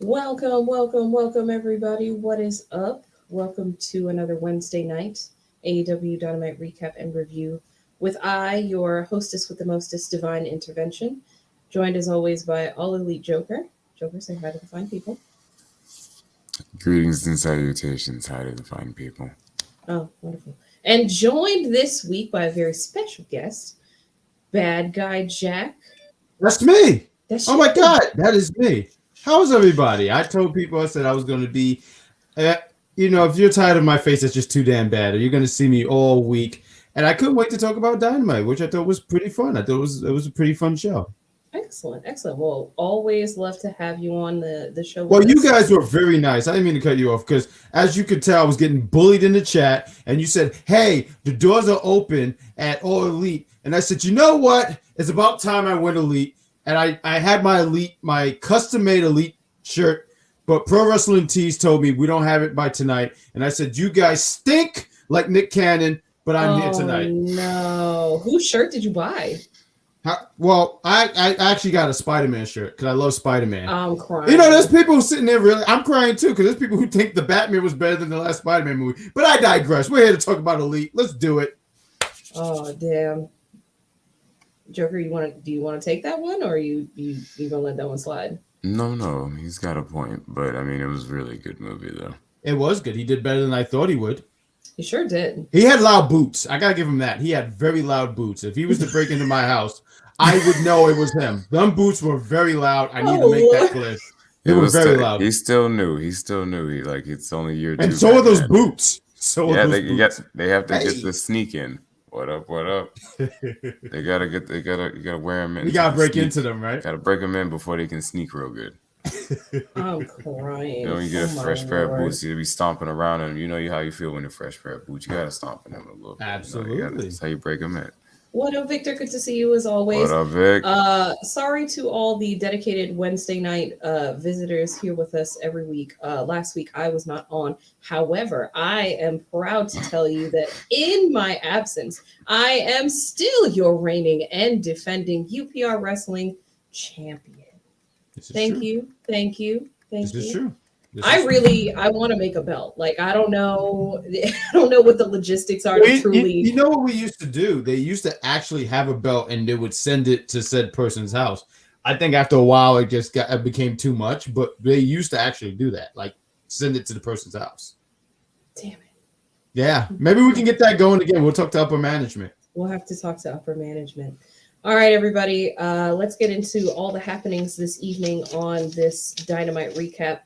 Welcome, everybody. What is up? Welcome to another Wednesday night AEW Dynamite Recap and Review with your hostess with the mostest, Divine Intervention, joined as always by All Elite Joker. Joker, say hi to the fine people. Greetings and salutations, hi to the fine people. Oh, wonderful. And joined this week by a very special guest, BadGuy Jack. That's me. Oh my God, that is me. How's everybody? I told people I said I was going to be, if you're tired of my face, it's just too damn bad. You're going to see me all week. And I couldn't wait to talk about Dynamite, which I thought was pretty fun. I thought it was a pretty fun show. Excellent. Well, always love to have you on the show. Well, you guys were very nice. I didn't mean to cut you off because, as you could tell, I was getting bullied in the chat. And you said, hey, the doors are open at All Elite. And I said, you know what? It's about time I went Elite. And I had my custom-made Elite shirt, but Pro Wrestling Tees told me we don't have it by tonight. And I said, you guys stink like Nick Cannon, but I'm here tonight. No. Whose shirt did you buy? Well, I actually got a Spider-Man shirt because I love Spider-Man. I'm crying. There's people sitting there really. I'm crying too because there's people who think the Batman was better than the last Spider-Man movie. But I digress. We're here to talk about Elite. Let's do it. Oh, damn. Joker, do you want to take that one, or you gonna let that one slide? No, he's got a point, but I mean, it was really a good movie though. It was good. He did better than I thought he would. He sure did. He had loud boots. I gotta give him that. He had very loud boots. If he was to break into my house, I would know it was him. Them boots were very loud. I need to make that clear. They were very loud. He still knew. He like it's only year 2. And so are those boots. They have to get the sneak in. What up? You gotta wear them in. You gotta break into them, right? Gotta break them in before they can sneak real good. I'm crying. When you get a fresh pair of boots, you'll be stomping around them. You know how you feel when a fresh pair of boots. You gotta stomp in them a little bit. Absolutely. That's how you break them in. What up, Victor? Good to see you as always. What up, Vic? Sorry to all the dedicated Wednesday night visitors here with us every week. Last week I was not on. However, I am proud to tell you that in my absence, I am still your reigning and defending UPR Wrestling champion. Thank you. This is true. I want to make a belt. Like, I don't know what the logistics are to truly. You know what we used to do? They used to actually have a belt and they would send it to said person's house. I think after a while it became too much, but they used to actually do that. Like, send it to the person's house. Damn it. Yeah. Maybe we can get that going again. We'll talk to upper management. We'll have to talk to upper management. All right, everybody. Let's get into all the happenings this evening on this Dynamite recap.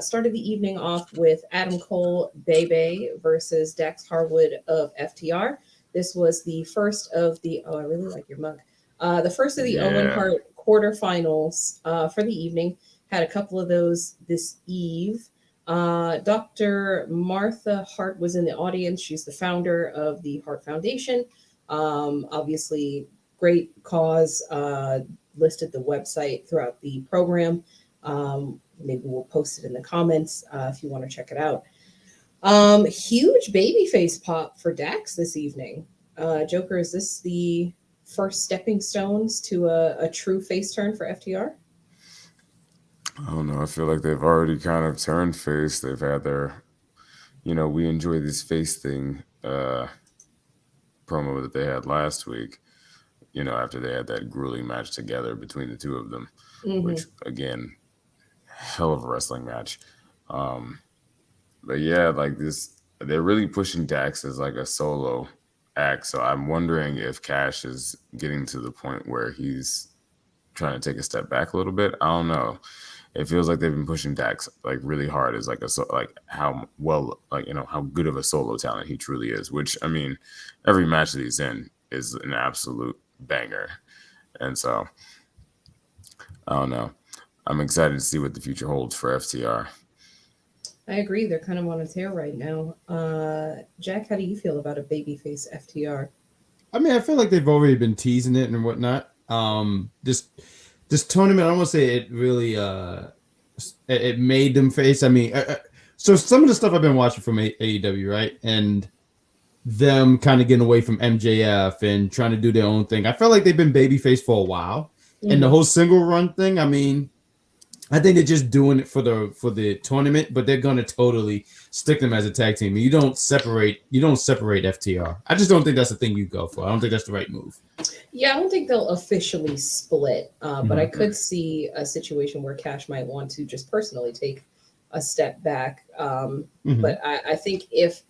Started the evening off with Adam Cole Bebe versus Dax Harwood of FTR. This was the first of the I really like your mug. The first of the Owen Hart quarterfinals for the evening. Had a couple of those this eve. Dr. Martha Hart was in the audience. She's the founder of the Hart Foundation. Obviously, great cause. Listed the website throughout the program. Maybe we'll post it in the comments if you want to check it out. Huge babyface pop for Dax this evening. Joker, is this the first stepping stones to a true face turn for FTR? I don't know. I feel like they've already kind of turned face. They've had their, we enjoy this face thing promo that they had last week, after they had that grueling match together between the two of them, which, again, hell of a wrestling match. But yeah, like this, they're really pushing Dax as like a solo act. So I'm wondering if Cash is getting to the point where he's trying to take a step back a little bit. I don't know. It feels like they've been pushing Dax like really hard as like how good of a solo talent he truly is, which, I mean, every match that he's in is an absolute banger. And so I don't know. I'm excited to see what the future holds for FTR. I agree. They're kind of on a tear right now. Jack, how do you feel about a babyface FTR? I mean, I feel like they've already been teasing it and whatnot. This tournament, I don't want to say it really it made them face. I mean, so some of the stuff I've been watching from AEW, right? And them kind of getting away from MJF and trying to do their own thing. I felt like they've been babyface for a while. Mm-hmm. And the whole single run thing, I mean, I think they're just doing it for the tournament, but they're gonna totally stick them as a tag team. You don't separate FTR. I just don't think that's the thing you go for. I don't think that's the right move. Yeah, I don't think they'll officially split, but I could see a situation where Cash might want to just personally take a step back. But I think if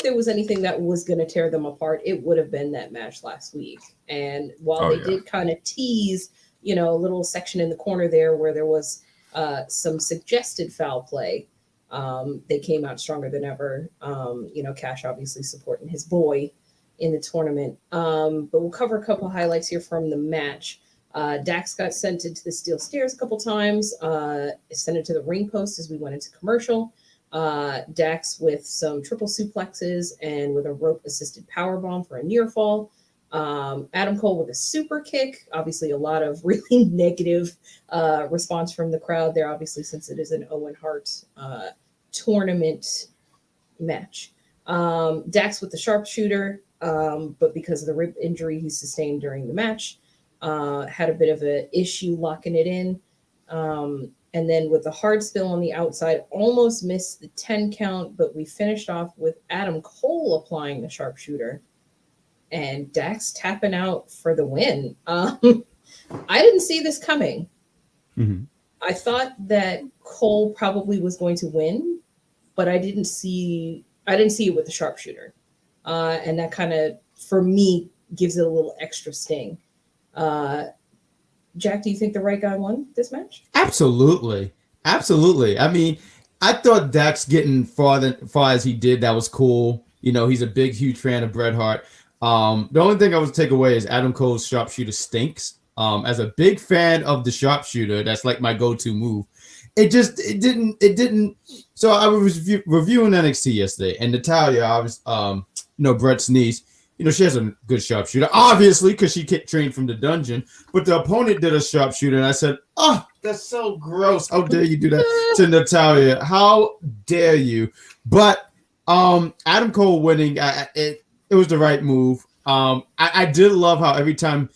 there was anything that was going to tear them apart, it would have been that match last week. And while they did kind of tease, a little section in the corner there where there was some suggested foul play, they came out stronger than ever. Cash obviously supporting his boy in the tournament. But we'll cover a couple highlights here from the match. Dax got sent into the steel stairs a couple times, sent it to the ring post as we went into commercial. Dax with some triple suplexes and with a rope assisted powerbomb for a near fall. Adam Cole with a super kick. Obviously a lot of really negative response from the crowd there, obviously, since it is an Owen Hart tournament match. Dax with the sharpshooter, but because of the rib injury he sustained during the match, had a bit of an issue locking it in. And then with the hard spill on the outside, almost missed the 10 count, but we finished off with Adam Cole applying the sharpshooter and Dax tapping out for the win. I didn't see this coming. I thought that Cole probably was going to win, but I didn't see it with the sharpshooter. And that kind of, for me, gives it a little extra sting. Jack, do you think the right guy won this match? Absolutely. I mean, I thought Dax getting far as he did, that was cool. He's a big, huge fan of Bret Hart. The only thing I would take away is Adam Cole's sharpshooter stinks. As a big fan of the sharpshooter, that's like my go-to move. It didn't. So I was reviewing NXT yesterday, and Natalya, obviously, Bret's niece, she has a good sharpshooter, obviously, because she trained from the dungeon. But the opponent did a sharpshooter, and I said, "Oh, that's so gross! How dare you do that to Natalya? How dare you?" But Adam Cole winning, it was the right move. I did love how every time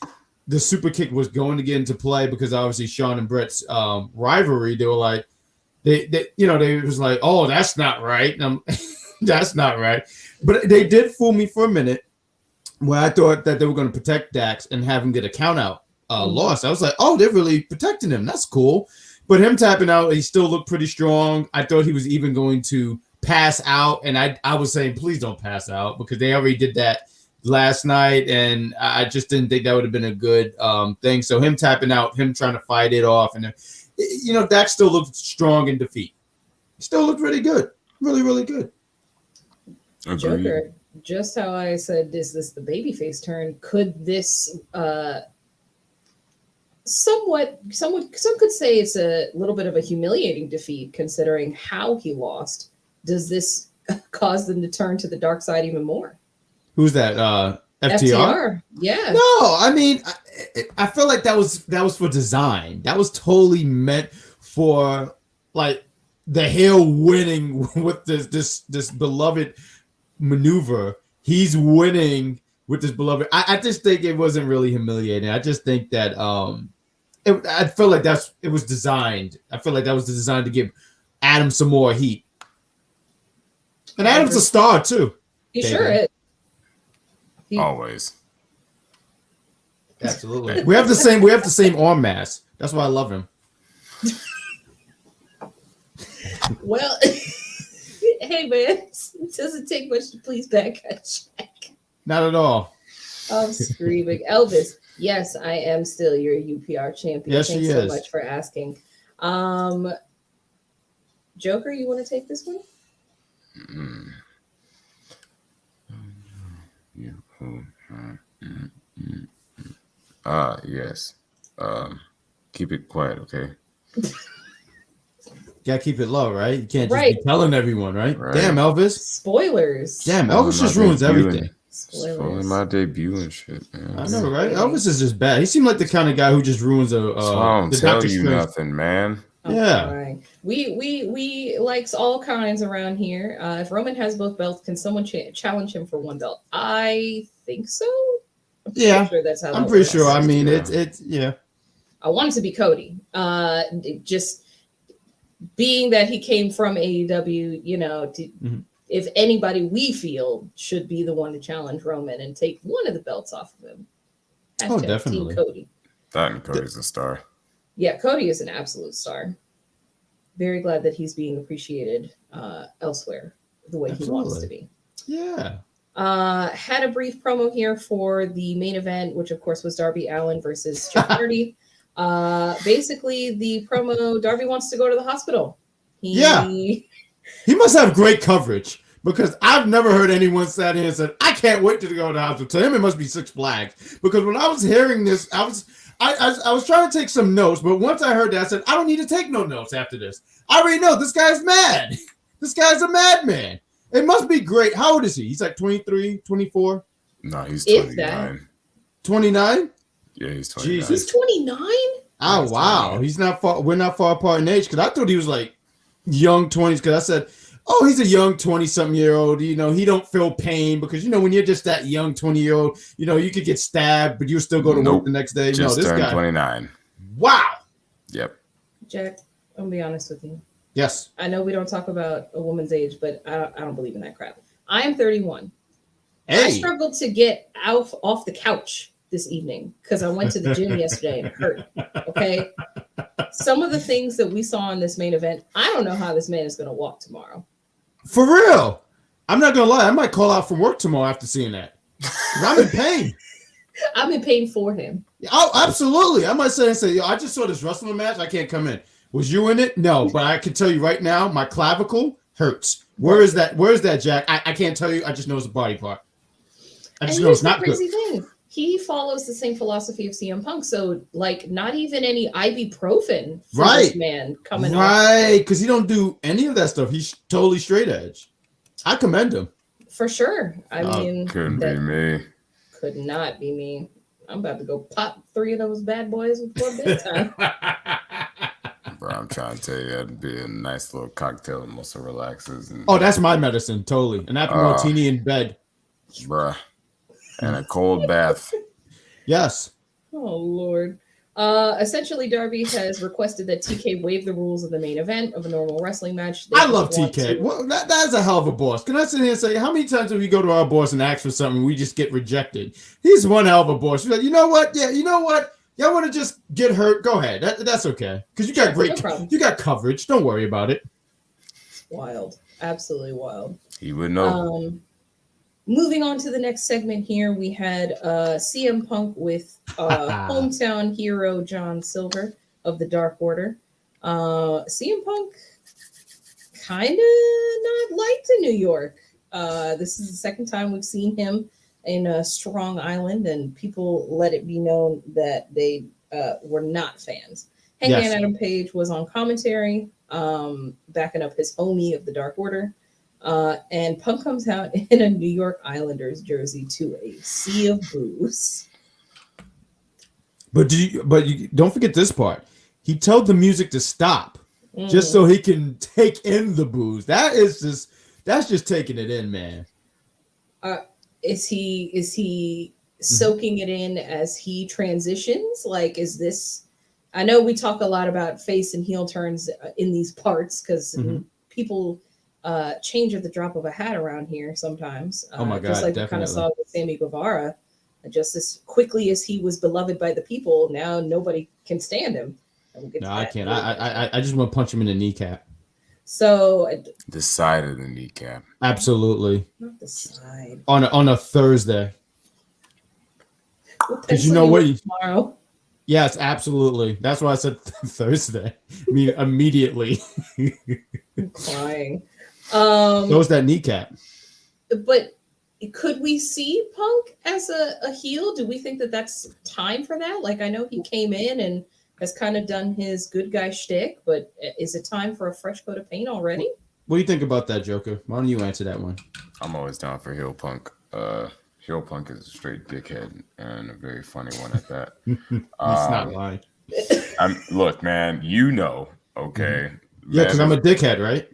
the super kick was going to get into play, because obviously Shawn and Bret's rivalry, they were like, they was like, "Oh, that's not right." That's not right. But they did fool me for a minute, where I thought that they were going to protect Dax and have him get a count out loss. I was like, oh, they're really protecting him. That's cool. But him tapping out, he still looked pretty strong. I thought he was even going to pass out. And I was saying, please don't pass out, because they already did that last night. And I just didn't think that would have been a good thing. So him tapping out, him trying to fight it off. And, Dax still looked strong in defeat. He still looked really good. Really, really good. Agreed. Joker, just how I said, is this the babyface turn? Could this some could say it's a little bit of a humiliating defeat, considering how he lost. Does this cause them to turn to the dark side even more? Who's that? FTR? Yeah. No, I mean, I feel like that was for design. That was totally meant for like the heel winning with this beloved maneuver. He's winning with this beloved. I just think it wasn't really humiliating. I just think that I feel like it was designed. I feel like that was designed to give Adam some more heat. And Adam's a star too. He sure is. Always. Absolutely. We have the same arm mass. That's why I love him. Well, hey man, it doesn't take much to please BadGuy Jack. Not at all. I'm screaming. Elvis, yes, I am still your UPR champion. Yes, Thanks she so is. much for asking. Joker, you want to take this one? Yes. Keep it quiet, okay? Gotta keep it low, right? You can't just be telling everyone, right? Damn, Elvis. Spoilers. Damn, Elvis just ruins everything. Spoiling my debut and shit, man. I know, right? Elvis is just bad. He seemed like the kind of guy who just ruins I don't tell you nothing, man. Yeah. Right. We likes all kinds around here. If Roman has both belts, can someone challenge him for one belt? I think so. I'm sure that's how. I'm pretty sure. I mean, it's yeah. I want it to be Cody. Just being that he came from AEW, you know, if anybody we feel should be the one to challenge Roman and take one of the belts off of him. Hashtag definitely. Team Cody. That and Cody's a star. Yeah, Cody is an absolute star. Very glad that he's being appreciated elsewhere the way he wants to be. Yeah. Had a brief promo here for the main event, which of course was Darby Allin versus Jeff Hardy. Basically, the promo, Darby wants to go to the hospital. He must have great coverage because I've never heard anyone sat here and said, I can't wait to go to the hospital. To him, it must be Six Flags. Because when I was hearing this, I was trying to take some notes, but once I heard that, I said, I don't need to take no notes after this. I already know this guy's mad. This guy's a madman. It must be great. How old is he? He's like 23, 24? No, he's 29. 29? Yeah, he's 29. Jesus. He's 29? Oh, wow. He's not far. We're not far apart in age because I thought he was like young 20s because I said, oh, he's a young 20-something-year-old. You know, he don't feel pain because, you know, when you're just that young 20-year-old, you know, you could get stabbed, but you still go to work the next day. Just this turned guy. 29. Wow. Yep. Jack, I'm going to be honest with you. Yes. I know we don't talk about a woman's age, but I don't believe in that crap. I am 31. Hey. I struggled to get off the couch this evening because I went to the gym yesterday and it hurt. Okay. Some of the things that we saw in this main event, I don't know how this man is going to walk tomorrow. For real. I'm not going to lie. I might call out from work tomorrow after seeing that. I'm in pain. I'm in pain for him. Oh, absolutely. I might say, yo, I just saw this wrestling match. I can't come in. Was you in it? No, but I can tell you right now, my clavicle hurts. Where is that? Where is that, Jack? I can't tell you. I just know it's a body part. I just know it's not good. Thing. He follows the same philosophy of CM Punk. So, like, not even any ibuprofen for this man coming Right, because he don't do any of that stuff. He's totally straight edge. I commend him. For sure. I mean, couldn't be me. Could not be me. I'm about to go pop 3 of those bad boys before bedtime. Bro, I'm trying to tell you, that'd be a nice little cocktail that muscle relaxes. And, that's my medicine, totally. An apple martini in bed. Bruh. And a cold bath. Yes. Oh, Lord. Essentially, Darby has requested that TK waive the rules of the main event of a normal wrestling match. I love TK. Well, that's a hell of a boss. Can I sit here and say, how many times do we go to our boss and ask for something and we just get rejected? He's one hell of a boss. He's like, you know what? Yeah, you know what? Y'all want to just get hurt? Go ahead. That's okay. Because you got you got coverage. Don't worry about it. Wild. Absolutely wild. He would know. Moving on to the next segment here, we had CM Punk with hometown hero John Silver of the Dark Order. CM Punk kind of not liked in New York. This is the second time we've seen him in Strong Island, and people let it be known that they were not fans. Hangman Adam Page was on commentary, backing up his homie of the Dark Order. And Punk comes out in a New York Islanders jersey to a sea of booze. But you don't forget this part. He told the music to stop just so he can take in the booze. That's just taking it in, man. Is he soaking it in as he transitions? Like, is this? I know we talk a lot about face and heel turns in these parts because people change at the drop of a hat around here sometimes. Oh my God, just like definitely. We kind of saw with Sammy Guevara, just as quickly as he was beloved by the people, now nobody can stand him. No, I can't. I just want to punch him in the kneecap. So the side of the kneecap. Absolutely. Not the side. On a Thursday. Because you know what? Tomorrow. Yes, absolutely. That's why I said Thursday. I mean, immediately. I'm crying. So is that kneecap. But could we see Punk as a heel? Do we think that that's time for that? Like, I know he came in and has kind of done his good guy shtick, but is it time for a fresh coat of paint already? What do you think about that, Joker? Why don't you answer that one? I'm always down for heel Punk. Heel Punk is a straight dickhead and a very funny one at that. He's not lying. Look, man, you know, okay. Yeah, because I'm a dickhead, right?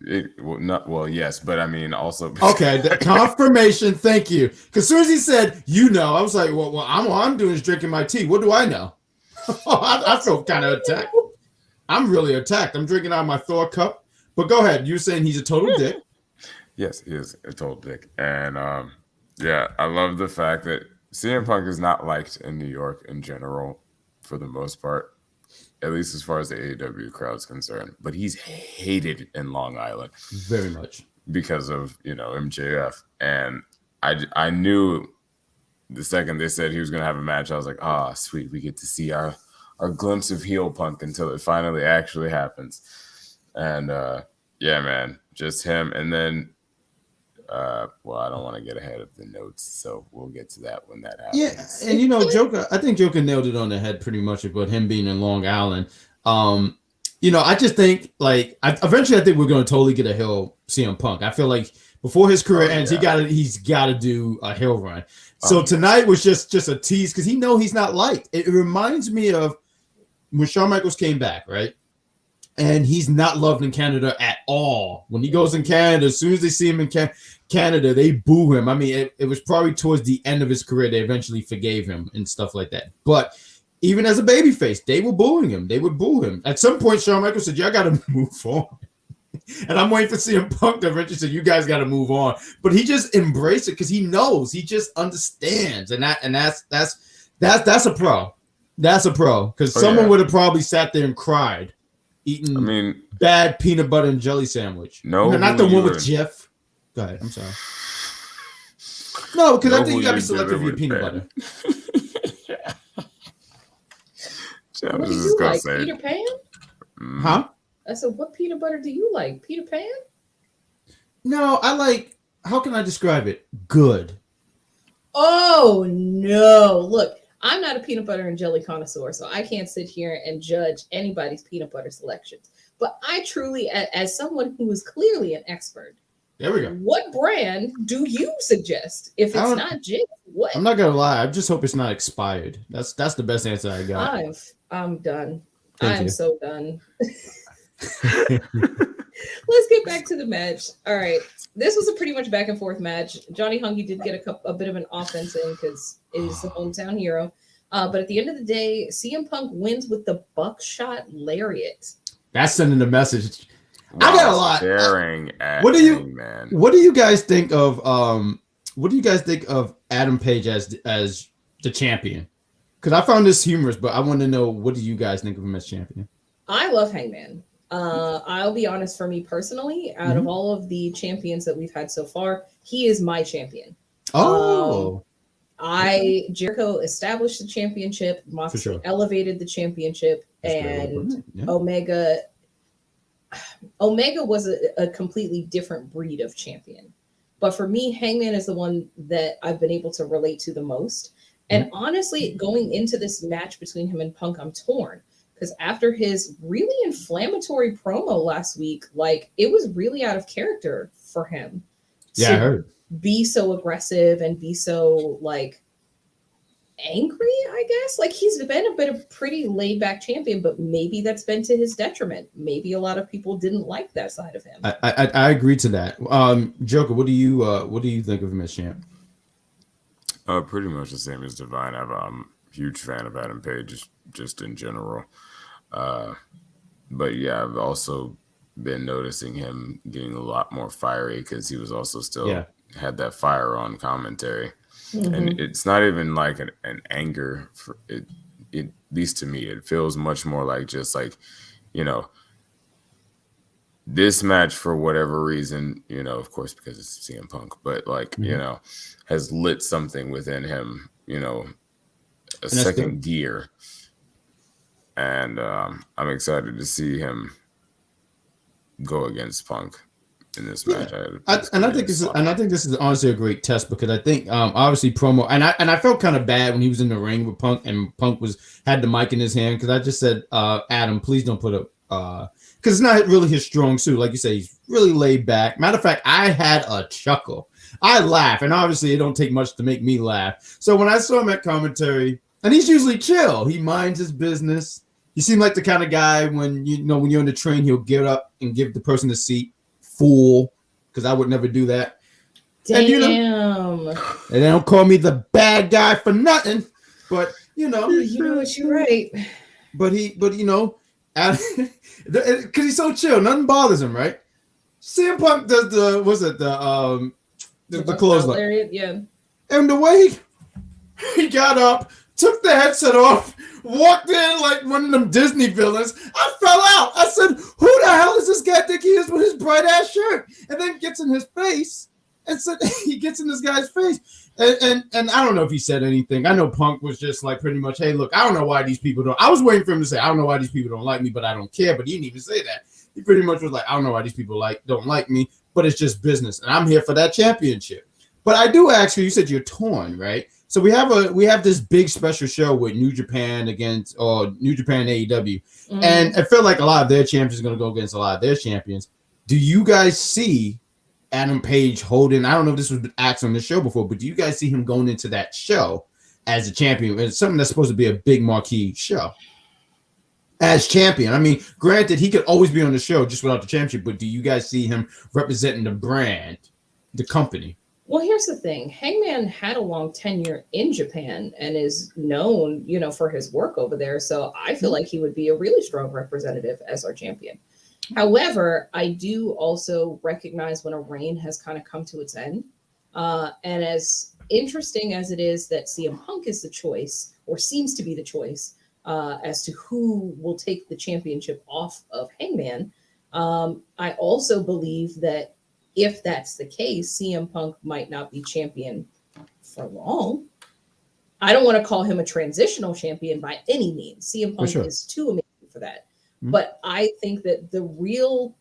Yes, but I mean also. Okay, the confirmation. Thank you. Because as soon as he said, you know, I was like, well, all I'm doing is drinking my tea. What do I know? I feel kind of attacked. I'm really attacked. I'm drinking out of my Thor cup. But go ahead. You're saying he's a total dick. Yes, he is a total dick. And yeah, I love the fact that CM Punk is not liked in New York in general for the most part, at least as far as the AEW crowd's concerned. But he's hated in Long Island. Very much. Because of, MJF. And I knew the second they said he was going to have a match, I was like, sweet. We get to see our glimpse of heel Punk until it finally actually happens. And yeah, man, just him. And then, well, I don't want to get ahead of the notes, so we'll get to that when that happens. Yeah, and Joker, I think Joker nailed it on the head pretty much about him being in Long Island. I just think eventually I think we're going to totally get a heel CM Punk. I feel like before his career ends, he's got to do a heel run. So tonight was just a tease because he's not liked. It reminds me of when Shawn Michaels came back, right? And he's not loved in Canada at all. When he goes in Canada, as soon as they see him in Canada, they boo him. I mean, it was probably towards the end of his career they eventually forgave him and stuff like that. But even as a babyface, they were booing him. They would boo him. At some point, Shawn Michaels said, "Y'all got to move on." And I'm waiting for CM Punk to eventually say, "You guys got to move on." But he just embraced it because he knows, he just understands, and that's a pro. That's a pro because someone would have probably sat there and cried, eating bad peanut butter and jelly sandwich. No, not the one with Jeff. Go ahead. I'm sorry. No, because I think you got to be selective with peanut butter. What do you like, Peter Pan? Huh? I said, what peanut butter do you like? Peter Pan? No, I like, how can I describe it? Good. Oh, no. Look, I'm not a peanut butter and jelly connoisseur, so I can't sit here and judge anybody's peanut butter selections. But I truly, as someone who is clearly an expert, there we go. What brand do you suggest? If it's not Jif, what? I'm not going to lie. I just hope it's not expired. That's the best answer I got. I'm done. Thank I'm you. so done. Let's get back to the match. All right. This was a pretty much back and forth match. Johnny Hungy did get a bit of an offense in because it is the hometown hero. But at the end of the day, CM Punk wins with the buckshot lariat. That's sending a message. Wow, I got a lot. What do you guys think of Adam Page as the champion? Because I found this humorous, but I want to know, what do you guys think of him as champion? I love Hangman. I'll be honest, for me personally, out of all of the champions that we've had so far, he is my champion. Jericho established the championship, Moxley elevated the championship, and Omega was a completely different breed of champion. But for me, Hangman is the one that I've been able to relate to the most. And honestly, going into this match between him and Punk, I'm torn. Because after his really inflammatory promo last week, it was really out of character for him. Yeah, I heard. Be so aggressive and be so, angry, I guess. He's been a bit of pretty laid-back champion, but maybe that's been to his detriment. Maybe a lot of people didn't like that side of him. I agree to that. Joker, what do you think of him as champ? Pretty much the same as Divine. I'm a huge fan of Adam Page, just in general. But yeah, I've also been noticing him getting a lot more fiery because he was also still had that fire on commentary. And it's not even like an anger for it, at least to me. It feels much more like just this match, for whatever reason, of course, because it's CM Punk, but has lit something within him, a second gear. And I'm excited to see him go against Punk in this match. I think this is honestly a great test because I think obviously promo and I felt kind of bad when he was in the ring with Punk and Punk had the mic in his hand because I just said, Adam, please don't put up because it's not really his strong suit. Like you said, he's really laid back. Matter of fact, I had a chuckle. I laugh, and obviously it don't take much to make me laugh. So when I saw him at commentary, and he's usually chill, he minds his business. He seemed like the kind of guy when when you're in the train, he'll get up and give the person a seat. Fool, because I would never do that. Damn. And they don't call me the bad guy for nothing. But you know what, you're right. But because he's so chill, nothing bothers him, right? CM Punk does the clothesline, yeah. and the way he got up, took the headset off, walked in like one of them Disney villains. I fell out. I said, "Who the hell does this guy think he is with his bright ass shirt?" And then gets in his face and said, he gets in this guy's face. And I don't know if he said anything. I know Punk was just like pretty much, hey, look, I don't know why these people don't. I was waiting for him to say, I don't know why these people don't like me, but I don't care. But he didn't even say that. He pretty much was like, I don't know why these people don't like me, but it's just business, and I'm here for that championship. But I do ask you said you're torn, right? So we have this big special show with New Japan New Japan AEW, and I feel like a lot of their champions are going to go against a lot of their champions. Do you guys see Adam Page holding? I don't know if this was asked on the show before, but do you guys see him going into that show as a champion? It's something that's supposed to be a big marquee show. As champion, I mean, granted, he could always be on the show just without the championship, but do you guys see him representing the brand, the company? Well, here's the thing. Hangman had a long tenure in Japan and is known, for his work over there. So I feel like he would be a really strong representative as our champion. However, I do also recognize when a reign has kind of come to its end. And as interesting as it is that CM Punk is the choice, or seems to be the choice, as to who will take the championship off of Hangman, I also believe that if that's the case, CM Punk might not be champion for long. I don't want to call him a transitional champion by any means. CM Punk is too amazing for that. Mm-hmm. But I think that the real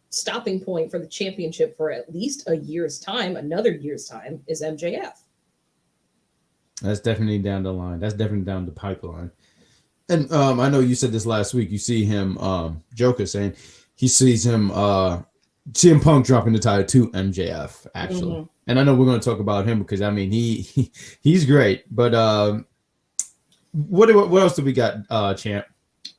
stopping point for the championship for at least another year's time, is MJF. That's definitely down the line. That's definitely down the pipeline. And I know you said this last week. You see him, Joker saying he sees him, CM Punk dropping the title to MJF, actually. Mm-hmm. And I know we're going to talk about him because, I mean, he's great. But what else do we got, champ?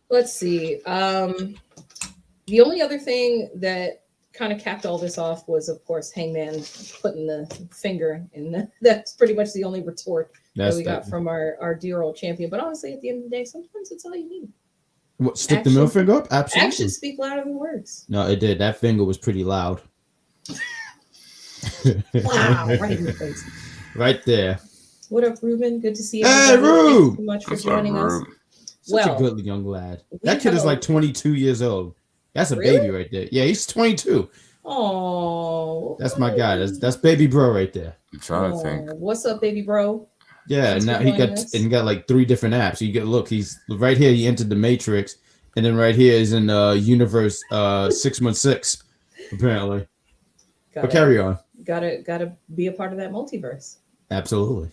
Let's see. The only other thing that kind of capped all this off was, of course, Hangman putting the finger in. That's pretty much the only retort that we got from our dear old champion. But honestly, at the end of the day, sometimes it's all you need. What, stick the middle finger up? Absolutely. Actions speak louder than words. No, it did. That finger was pretty loud. Wow, right in the face. Right there. What up, Ruben? Good to see you. Hey, Rube! Thank you so much for joining us. Such a good young lad. That kid is like 22 years old. That's a baby right there. Yeah, he's 22. Oh, that's my guy. That's baby bro right there. I'm trying to think. What's up, baby bro? Yeah, and now he got like 3 different apps. So you get he's right here. He entered the Matrix, and then right here is in Universe 616, apparently. But carry on. Gotta be a part of that multiverse. Absolutely.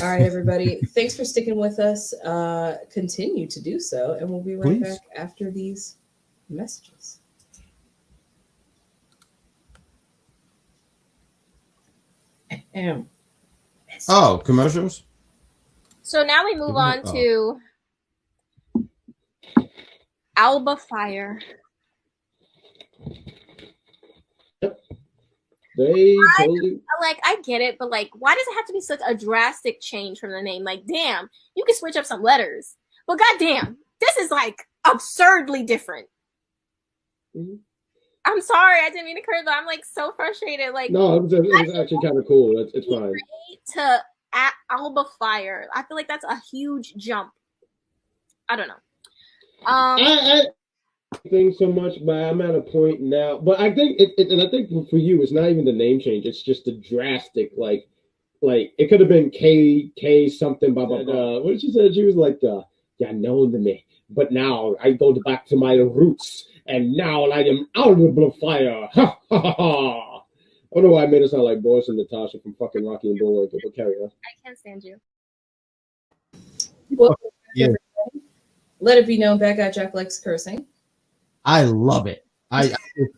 All right, everybody. Thanks for sticking with us. Continue to do so, and we'll be right back after these messages. Oh, commercials? So now we move on to Alba Fire. They totally I get it, but why does it have to be such a drastic change from the name? Damn, you can switch up some letters, but goddamn, this is absurdly different. Mm-hmm. I'm sorry, I didn't mean to curse, but I'm so frustrated. No, it was actually kind of cool. It's fine. To Alba Fire, I feel like that's a huge jump. I don't know. I think so much, but I'm at a point now. But I think and I think for you, it's not even the name change. It's just the drastic, it could have been K something, blah blah blah. What did she say? She was yeah, known to me, but now I go back to my roots, and now I am Alba Fire. Ha ha ha. I don't know why I made it sound like Boris and Natasha from fucking Rocky and Bullwinkle, but carry on. I can't stand you. Well, let it be known, BadGuy Jack likes cursing. I love it.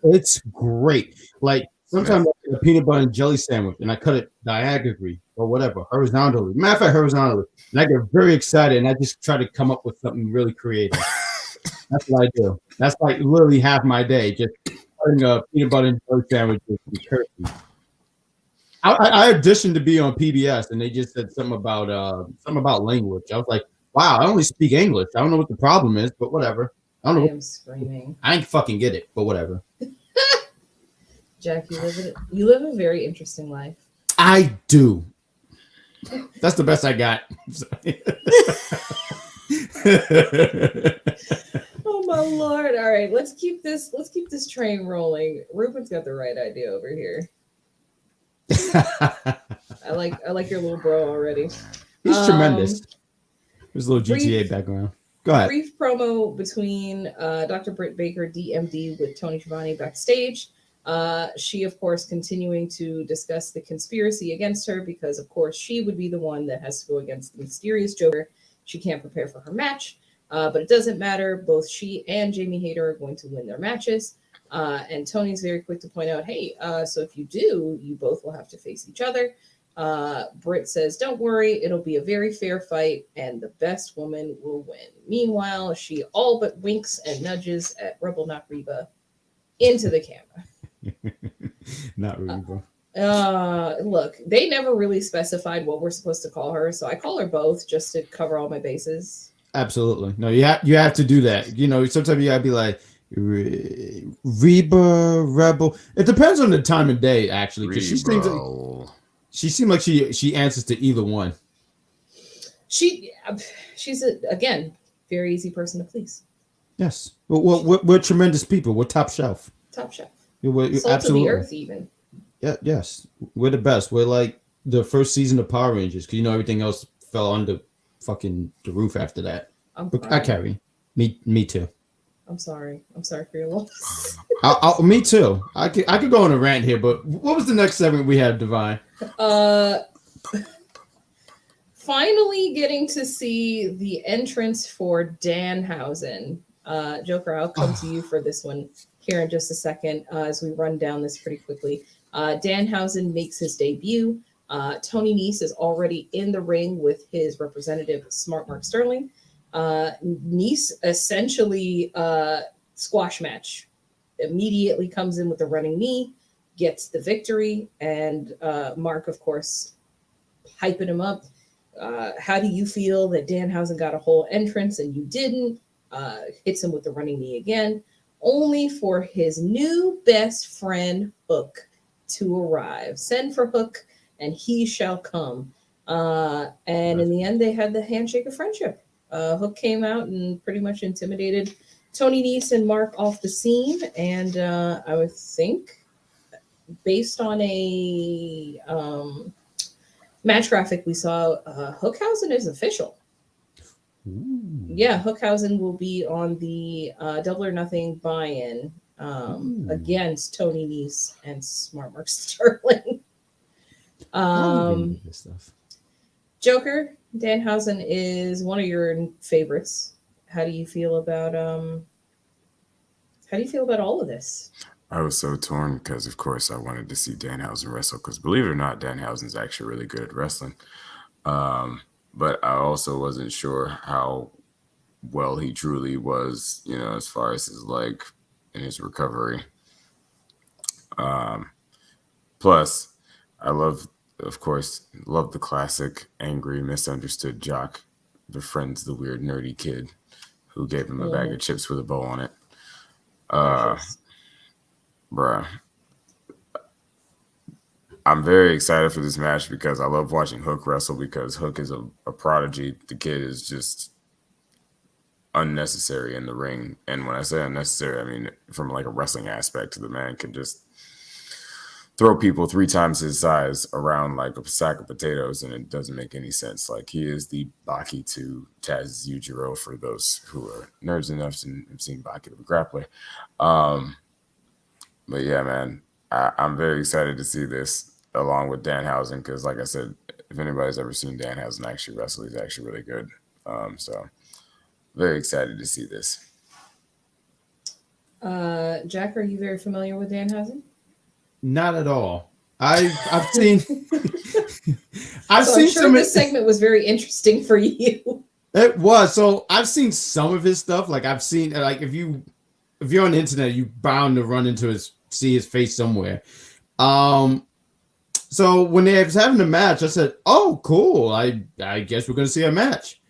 It's great. Sometimes I get a peanut butter and jelly sandwich and I cut it diagonally or whatever, horizontally. Matter of fact, horizontally. And I get very excited and I just try to come up with something really creative. That's what I do. That's literally half my day, just cutting a peanut butter and jelly sandwich with turkey. I auditioned to be on PBS and they just said something about language. I was like, wow, I only speak English. I don't know what the problem is, but whatever. I don't know. am screaming. I ain't fucking get it, but whatever. Jack, you live a very interesting life. I do. That's the best I got. Oh my lord! All right, let's keep this train rolling. Ruben's got the right idea over here. I like your little bro already. He's tremendous. There's a little GTA background. Go ahead. Brief promo between Dr. Brit Baker, DMD, with Toni Schiavone backstage. She, of course, continuing to discuss the conspiracy against her because, of course, she would be the one that has to go against the mysterious Joker. She can't prepare for her match, but it doesn't matter. Both she and Jamie Hayter are going to win their matches. And Tony's very quick to point out, hey, so if you do, you both will have to face each other. Britt says, don't worry, it'll be a very fair fight, and the best woman will win. Meanwhile, she all but winks and nudges at Rebel Not Reba into the camera. Not Reba. Look, they never really specified what we're supposed to call her, so I call her both just to cover all my bases. Absolutely. No, you have to do that. You know, sometimes you gotta be like Reba, Rebel. It depends on the time of day, actually, because she seemed like she answers to either one. She's again, very easy person to please. Yes. We're tremendous people. We're top shelf. Top shelf. We're Salt absolutely. of the earth, even. Yeah. Yes. We're the best. We're like the first season of Power Rangers, because everything else fell under fucking the roof after that. I carry. Me too. I'm sorry for your loss. Me too. I could go on a rant here, but what was the next segment we had, Divine? Finally getting to see the entrance for Danhausen. Joker, I'll come to you for this one here in just a second as we run down this pretty quickly. Danhausen makes his debut. Tony Nese is already in the ring with his representative, Smart Mark Sterling. Nese essentially squash match. Immediately comes in with a running knee, gets the victory, and Mark, of course, hyping him up. How do you feel that Danhausen got a whole entrance and you didn't? Hits him with the running knee again, only for his new best friend, Hook, to arrive. Send for Hook, and he shall come. And in the end, they had the handshake of friendship. Hook came out and pretty much intimidated Tony Nese and Mark off the scene. And I would think, based on a match graphic we saw, Hookhausen is official. Ooh. Yeah, Hookhausen will be on the Double or Nothing buy-in against Tony Nese and Smart Mark Sterling. This stuff. Joker, Danhausen is one of your favorites. How do you feel about all of this? I was so torn because, of course, I wanted to see Danhausen wrestle because, believe it or not, Danhausen's actually really good at wrestling. But I also wasn't sure how well he truly was, as far as his leg and his recovery. Plus, I love the classic angry, misunderstood jock befriends the weird, nerdy kid who gave him a bag of chips with a bow on it. Bruh. I'm very excited for this match because I love watching Hook wrestle because Hook is a prodigy. The kid is just unnecessary in the ring. And when I say unnecessary, I mean from like a wrestling aspect. The man can just throw people 3 times his size around like a sack of potatoes, and it doesn't make any sense. Like, he is the Baki to Taz Yujiro for those who are nerds enough to have seen Baki the Grappler. But yeah, man, I'm very excited to see this along with Danhausen because, like I said, if anybody's ever seen Danhausen actually wrestle, he's actually really good. So very excited to see this. Jack, are you very familiar with Danhausen? Not at all. I've seen I've so seen I'm sure some. This segment was very interesting for you. It was. So I've seen some of his stuff. Like, I've seen, like, if you're on the internet, you're bound to run into see his face somewhere. So when they was having a match, I said, "Oh, cool! I guess we're gonna see a match."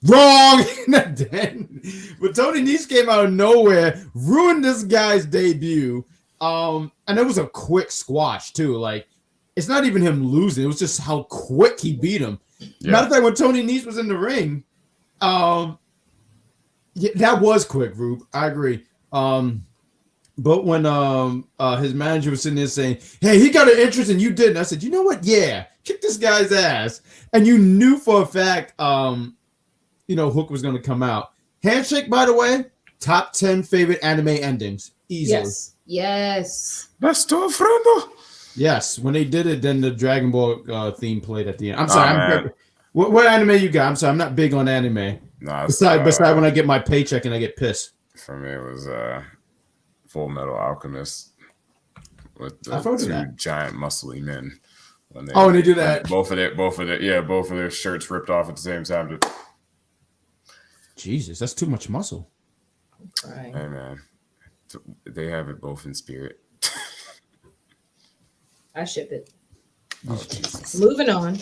Wrong. But Tony Nese came out of nowhere, ruined this guy's debut. And it was a quick squash too. Like, it's not even him losing; it was just how quick he beat him. Yeah. Matter of fact, when Tony Nese was in the ring, yeah, that was quick, Rube. I agree. But when his manager was sitting there saying, "Hey, he got an interest and you didn't," I said, "You know what? Yeah, kick this guy's ass." And you knew for a fact, Hook was going to come out. Handshake, by the way, top 10 favorite anime endings, easily. Yes. Best of friend. Yes, when they did it, then the Dragon Ball theme played at the end. I'm sorry. What anime you got? I'm sorry, I'm not big on anime. Nah, besides when I get my paycheck and I get pissed. For me, it was Full Metal Alchemist with the two giant muscly men. And they do that. Both of their shirts ripped off at the same time. Jesus, that's too much muscle. Right. Hey man, they have it both in spirit. I ship it. Oh, Jesus. Moving on.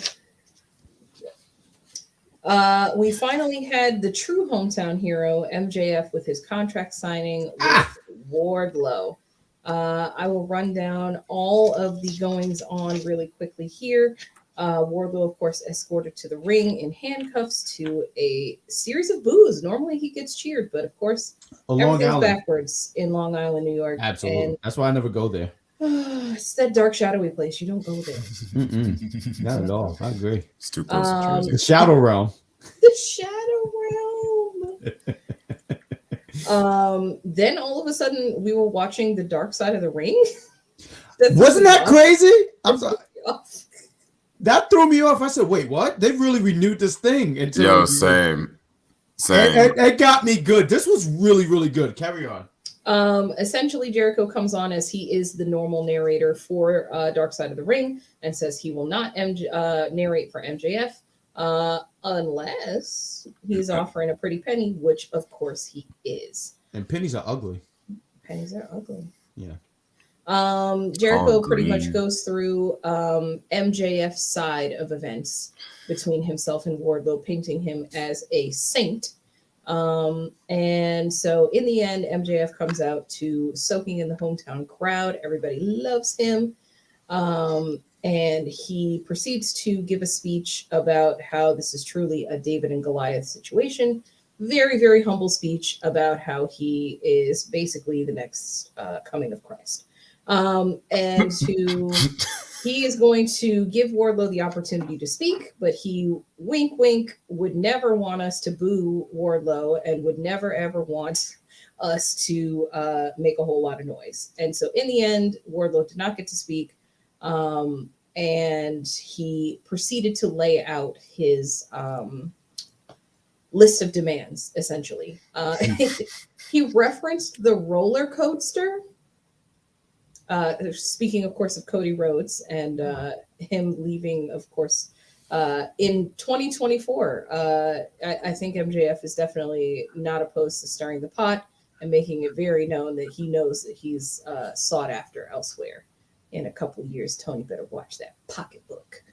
We finally had the true hometown hero, MJF, with his contract signing with Wardlow. I will run down all of the goings on really quickly here. Wardlow, of course, escorted to the ring in handcuffs to a series of boos. Normally he gets cheered, but of course, everything's backwards in Long Island, New York. Absolutely. And that's why I never go there. It's that dark, shadowy place. You don't go there. Not at all. I agree. It's too close to Jersey. The Shadow Realm. The Shadow Realm. Then all of a sudden, we were watching the dark side of the ring. Wasn't that crazy? I'm sorry. That threw me off. I said, "Wait, what? They really renewed this thing?" Same. It got me good. This was really, really good. Carry on. Essentially, Jericho comes on as he is the normal narrator for Dark Side of the Ring and says he will not narrate for MJF unless he's offering a pretty penny, which of course he is. And pennies are ugly. Pennies are ugly. Yeah. Jericho pretty much goes through MJF's side of events between himself and Wardlow, painting him as a saint. And so in the end, MJF comes out to soaking in the hometown crowd. Everybody loves him. And he proceeds to give a speech about how this is truly a David and Goliath situation. Very, very humble speech about how he is basically the next coming of Christ. He is going to give Wardlow the opportunity to speak, but he, wink, wink, would never want us to boo Wardlow and would never, ever want us to make a whole lot of noise. And so in the end, Wardlow did not get to speak, and he proceeded to lay out his list of demands, essentially. He referenced the roller coaster. Speaking, of course, of Cody Rhodes and him leaving, of course, in 2024. I think MJF is definitely not opposed to stirring the pot and making it very known that he knows that he's sought after elsewhere. In a couple of years, Tony better watch that pocketbook.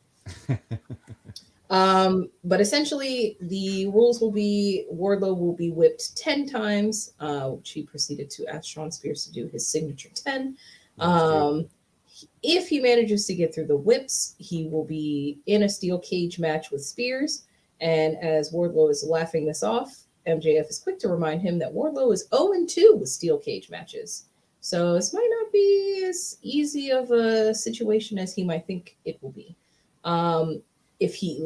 But essentially, the rules will be Wardlow will be whipped 10 times, which he proceeded to ask Sean Spears to do his signature 10. If he manages to get through the whips, he will be in a steel cage match with Spears. And as Wardlow is laughing this off, MJF is quick to remind him that Wardlow is 0-2 with steel cage matches. So this might not be as easy of a situation as he might think it will be. If he,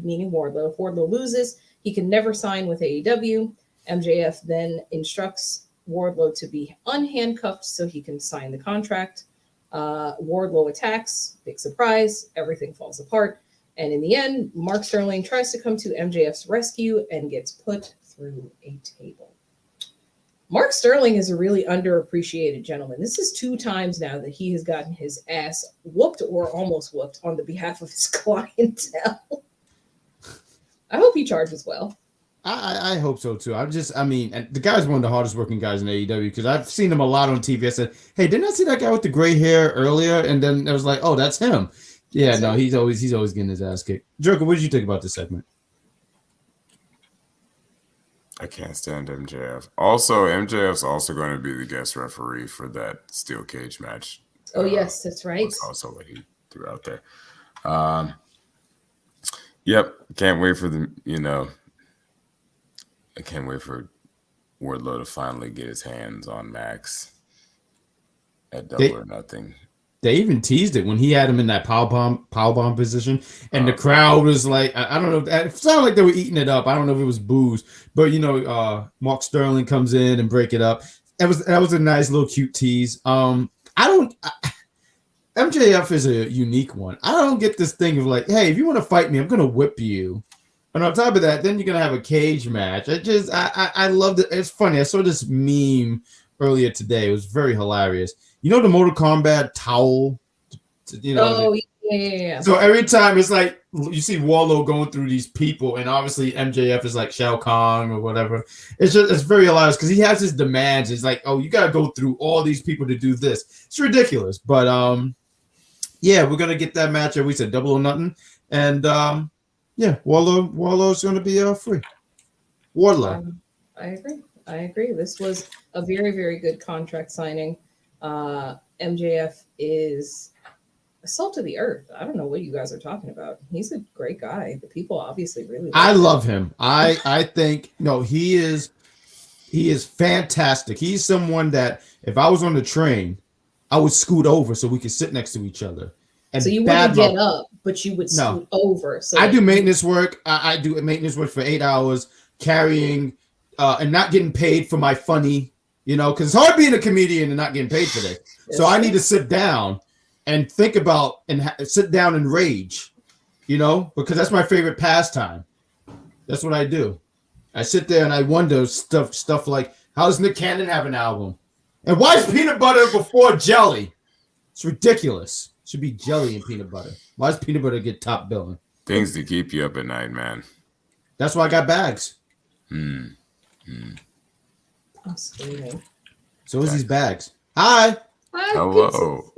meaning Wardlow, if Wardlow loses, he can never sign with AEW. MJF then instructs Wardlow to be unhandcuffed so he can sign the contract. Wardlow attacks, big surprise, everything falls apart. And in the end, Mark Sterling tries to come to MJF's rescue and gets put through a table. Mark Sterling is a really underappreciated gentleman. This is 2 times now that he has gotten his ass whooped or almost whooped on the behalf of his clientele. I hope he charges well. I hope so too. And the guy's one of the hardest working guys in AEW because I've seen him a lot on TV. I said, "Hey, didn't I see that guy with the gray hair earlier?" And then I was like, "Oh, that's him." Yeah, no, he's always getting his ass kicked. Jericho, what did you think about this segment? I can't stand MJF. Also, MJF's also going to be the guest referee for that steel cage match. Oh, yes, that's right. That's also what he threw out there. Yep. Can't wait for I can't wait for Wardlow to finally get his hands on Max at Double or Nothing. They even teased it when he had him in that power bomb position, and the crowd was like, I don't know, it sounded like they were eating it up. I don't know if it was booze, but Mark Sterling comes in and break it up. That was a nice little cute tease. MJF is a unique one. I don't get this thing of like, hey, if you want to fight me, I'm gonna whip you. And on top of that, then you're gonna have a cage match. I loved it. It's funny. I saw this meme earlier today. It was very hilarious. You know the Mortal Kombat towel? Oh, yeah. So every time it's like you see Wardlow going through these people, and obviously MJF is like Shao Kahn or whatever. It's very hilarious because he has his demands. It's like, oh, you gotta go through all these people to do this. It's ridiculous. But yeah, we're gonna get that match. We said Double or Nothing, and yeah, Wardlow's gonna be free. Wardlow. I agree. This was a very, very good contract signing. MJF is salt of the earth. I don't know what you guys are talking about. He's a great guy. The people obviously really love him. I think he is fantastic. He's someone that if I was on the train, I would scoot over so we could sit next to each other. And so you wouldn't get up, but you would scoot over. So I do maintenance work. I do maintenance work for 8 hours, carrying and not getting paid for my funny, because it's hard being a comedian and not getting paid for that. So I need to sit down and think about and sit down and rage, because that's my favorite pastime. That's what I do. I sit there and I wonder stuff like, how does Nick Cannon have an album? And why is peanut butter before jelly? It's ridiculous. It should be jelly and peanut butter. Why does peanut butter get top billing? Things to keep you up at night, man. That's why I got bags. So is these bags. Hi. Hello.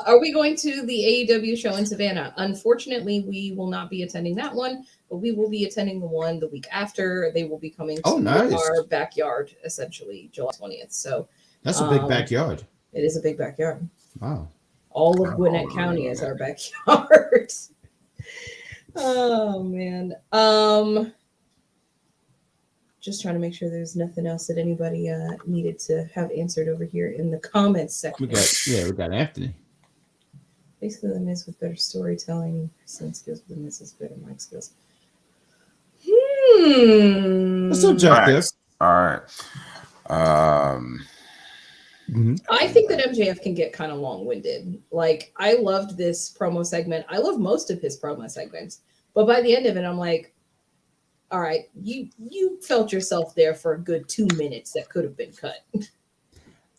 Are we going to the AEW show in Savannah? Unfortunately, we will not be attending that one, but we will be attending the one the week after. They will be coming to our backyard, essentially, July 20th. So that's a big backyard. It is a big backyard. Wow. All of Gwinnett County is our backyard. Oh man. Just trying to make sure there's nothing else that anybody needed to have answered over here in the comments section. We got Anthony. Basically, the Miz with better storytelling, wrestling skills, but the Miz is better mic skills. That's objective. All right. I think that MJF can get kind of long-winded. Like, I loved this promo segment. I love most of his promo segments. But by the end of it, I'm like, all right, you felt yourself there for a good 2 minutes that could have been cut.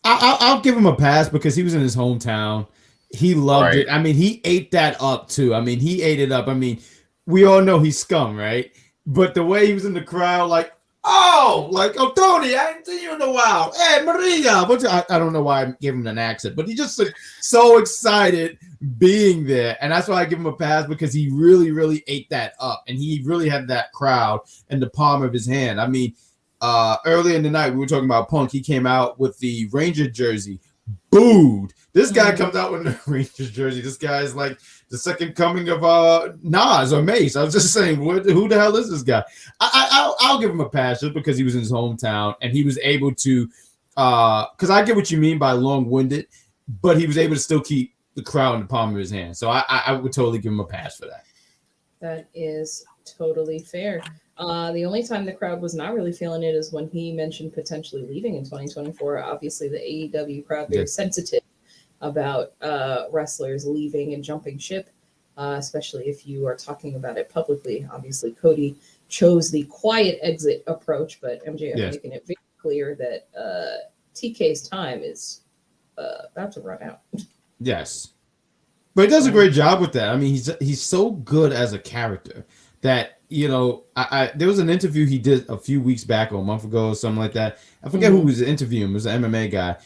I'll give him a pass because he was in his hometown. He loved it. I mean, he ate that up too. I mean, he ate it up. I mean, we all know he's scum, right? But the way he was in the crowd, like, oh, Toni, I haven't seen you in a while. Hey, Maria. I don't know why I gave him an accent, but he just so excited being there. And that's why I give him a pass because he really, really ate that up. And he really had that crowd in the palm of his hand. I mean, earlier in the night, we were talking about Punk. He came out with the Ranger jersey. Booed. This guy comes out with the Rangers jersey. This guy is like the second coming of Nas or Mace. I was just saying, who the hell is this guy? I'll give him a pass just because he was in his hometown and he was able to, because I get what you mean by long-winded, but he was able to still keep the crowd in the palm of his hand. So I would totally give him a pass for that. That is totally fair. The only time the crowd was not really feeling it is when he mentioned potentially leaving in 2024. Obviously, the AEW crowd very sensitive about wrestlers leaving and jumping ship, especially if you are talking about it publicly. Obviously, Cody chose the quiet exit approach, but MJF making it very clear that TK's time is about to run out. Yes. But he does a great job with that. I mean, he's so good as a character that, there was an interview he did a few weeks back or a month ago or something like that. I forget who was interviewing him. It was an MMA guy.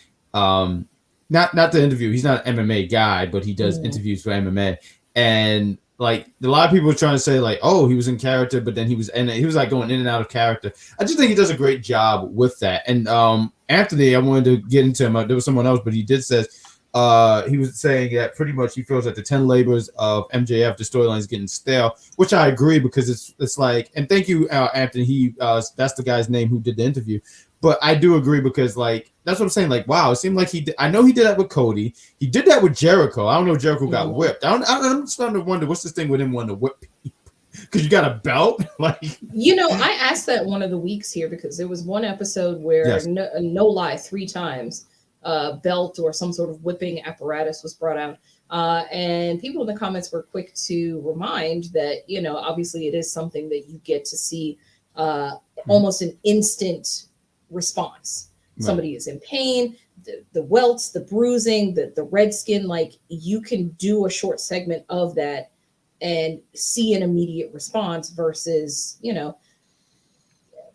Not the interview. He's not an MMA guy, but he does interviews for MMA. And like a lot of people were trying to say like, oh, he was in character, but then he was like going in and out of character. I just think he does a great job with that. And Anthony, I wanted to get into him. There was someone else, but he did says he was saying that pretty much he feels that the 10 labors of MJF, the storyline is getting stale, which I agree because it's like, and thank you, Anthony. He that's the guy's name who did the interview. But I do agree because, like, that's what I'm saying. Like, wow, it seemed like he did. I know he did that with Cody. He did that with Jericho. I don't know if Jericho got whipped. I'm starting to wonder what's this thing with him wanting to whip people because you got a belt. Like, I asked that one of the weeks here because there was one episode where Yes. no lie, 3 times belt or some sort of whipping apparatus was brought out. And people in the comments were quick to remind that, obviously it is something that you get to see almost an instant response. Right. Somebody is in pain, the welts, the bruising, the red skin, like you can do a short segment of that and see an immediate response versus,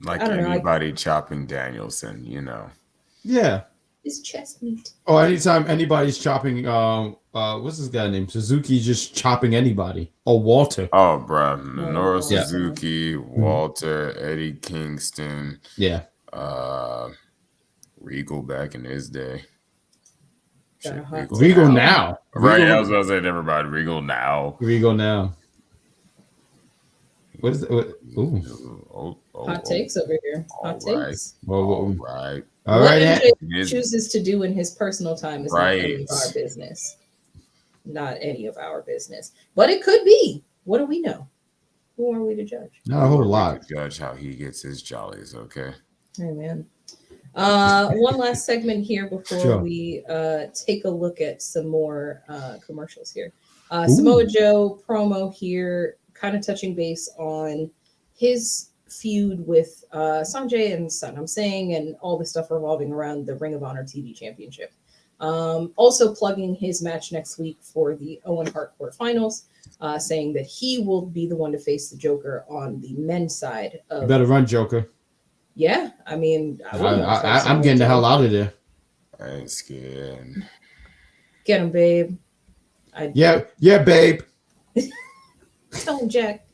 like anybody chopping Danielson, Yeah. His chest meat. Oh, anytime anybody's chopping, what's this guy named? Suzuki just chopping anybody. Or Walter. Oh, bro. Minoru Yeah. Suzuki, Walter, Eddie Kingston. Yeah. Regal back in his day. Regal now. Right, I was going to say everybody. Regal now. What is it? Hot takes over here. Hot takes. All right. What MJ chooses to do in his personal time is not any of our business. Not any of our business. But it could be. What do we know? Who are we to judge? Not a whole lot. Judge how he gets his jollies, okay? Hey, man. One last segment here before we take a look at some more commercials here. Samoa Joe promo here, kind of touching base on his feud with Sanjay and Sonam Singh and all the stuff revolving around the Ring of Honor TV Championship. Also plugging his match next week for the Owen Hart quarterfinals, saying that he will be the one to face the Joker on the men's side. You better run, Joker. Yeah, I mean, I'm getting the hell out of there. I ain't scared. Get him, babe. Yeah, babe. Tell him, Jack.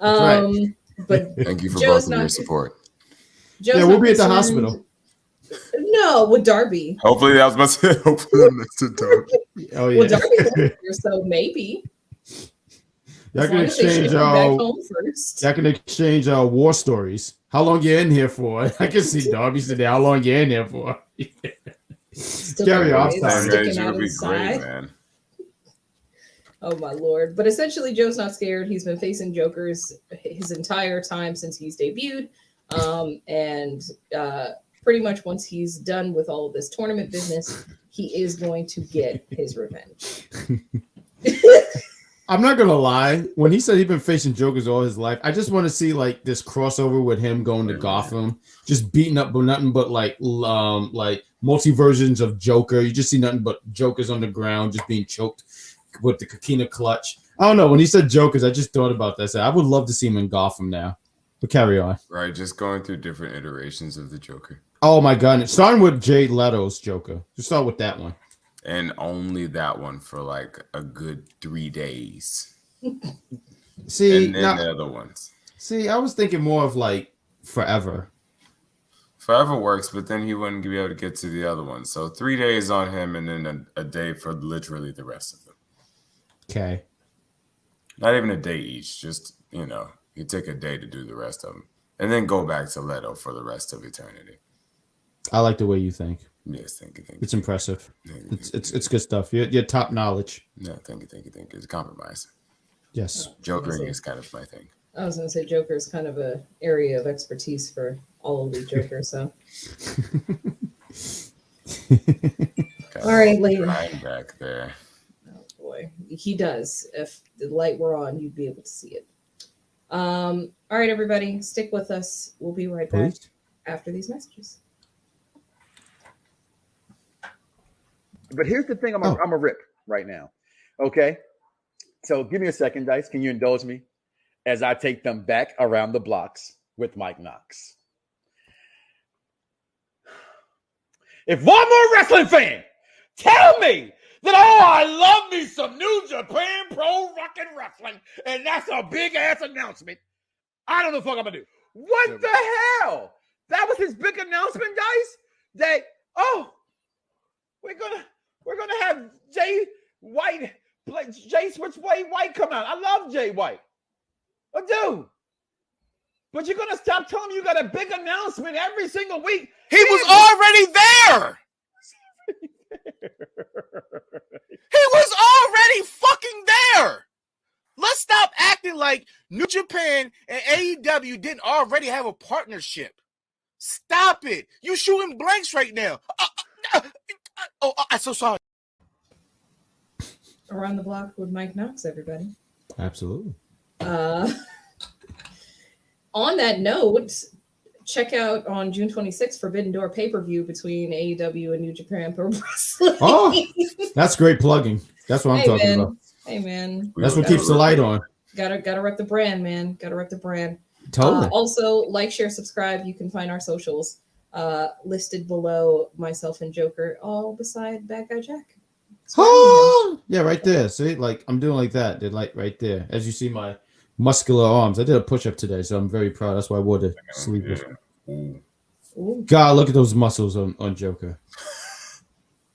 Right. But thank you for Joe's both of your support. Joe's we'll be at the hospital. No, with Darby. Hopefully, I was about to say, hopefully, Mr. Darby. Oh yeah. Well, Darby here, so maybe. Y'all can exchange war stories. How long you in here for? I can see Darby said, "How long you in here for?" Carry on. It'll be great, man. Oh my lord! But essentially, Joe's not scared. He's been facing Jokers his entire time since he's debuted, and pretty much once he's done with all of this tournament business, he is going to get his revenge. I'm not gonna lie. When he said he's been facing Jokers all his life, I just want to see like this crossover with him going to Gotham, just beating up nothing but like multi versions of Joker. You just see nothing but Jokers on the ground, just being choked with the Kakina clutch. I don't know. When he said Jokers, I just thought about that. So I would love to see him in Gotham now. But carry on. Right, just going through different iterations of the Joker. Oh my god! Starting with Jade Leto's Joker. Just start with that one. And only that one for like a good 3 days. See, and then the other ones. See, I was thinking more of like Forever. Forever works, but then he wouldn't be able to get to the other ones. So 3 days on him, and then a day for literally the rest of them. Okay. Not even a day each. Just you take a day to do the rest of them, and then go back to Leto for the rest of eternity. I like the way you think. Yes, thank you. It's impressive. It's good stuff. You're top knowledge. No, thank you. It's a compromise. Yes. Jokering is kind of my thing. I was going to say Joker is kind of an area of expertise for all of the Jokers. So, all right, lady. Back there. Oh boy, he does. If the light were on, you'd be able to see it. All right, everybody, stick with us. We'll be right back after these messages. But here's the thing, I'm a rip right now. Okay. So give me a second, Dice. Can you indulge me as I take them back around the blocks with Mike Knox? If one more wrestling fan tell me that, I love me some New Japan Pro Fucking Wrestling, and that's a big-ass announcement. I don't know what the fuck I'm going to do. What the hell? That was his big announcement, guys? That, we're gonna have Jay White come out. I love Jay White. I do. But you're gonna stop telling me you got a big announcement every single week. He was already there. He was already fucking there. Let's stop acting like New Japan and AEW didn't already have a partnership. Stop it. You shooting blanks right now. I'm so sorry. Around the Block with Mike Knox, everybody. Absolutely. On that note, check out on June 26th Forbidden Door pay-per-view between AEW and New Japan Pro Wrestling. Oh, that's great plugging. That's what I'm talking about. Hey, man. That's what keeps the light on. Gotta rep the brand, man. Gotta rep the brand. Totally. Also, like, share, subscribe. You can find our socials listed below, myself and Joker, all beside BadGuy Jack. Oh, yeah, right there. See, like I'm doing like that. They're like right there. As you see my muscular arms. I did a push-up today, so I'm very proud. That's why I wore the sleeveless. Ooh. God, look at those muscles on Joker.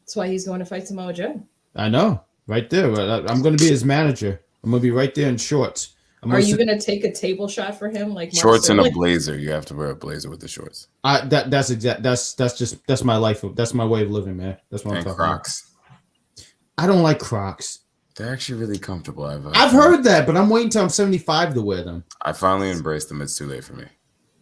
That's why he's going to fight Samoa Joe. I know. Right there. I'm going to be his manager. I'm going to be right there in shorts. Are you going to take a table shot for him? Like shorts and a blazer. You have to wear a blazer with the shorts. That's my life. That's my way of living, man. That's what I'm talking Crocs. about. I don't like Crocs. They're actually really comfortable. I've heard that, but I'm waiting till I'm 75 to wear them. I finally embraced them. It's too late for me.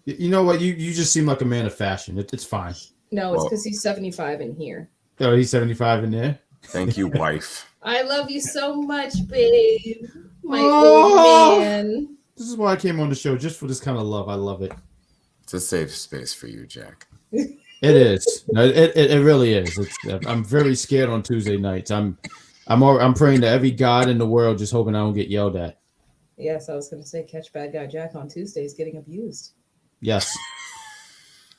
You know what? You just seem like a man of fashion. It's fine. No, it's because he's 75 in here. Oh, he's 75 in there? Thank you, wife. I love you so much, babe. My old man. This is why I came on the show, just for this kind of love. I love it. It's a safe space for you, Jack. It is. No, it really is. I'm very scared on Tuesday nights. I'm praying to every god in the world, just hoping I don't get yelled at. Yes, I was going to say catch BadGuy Jack on Tuesdays getting abused. Yes.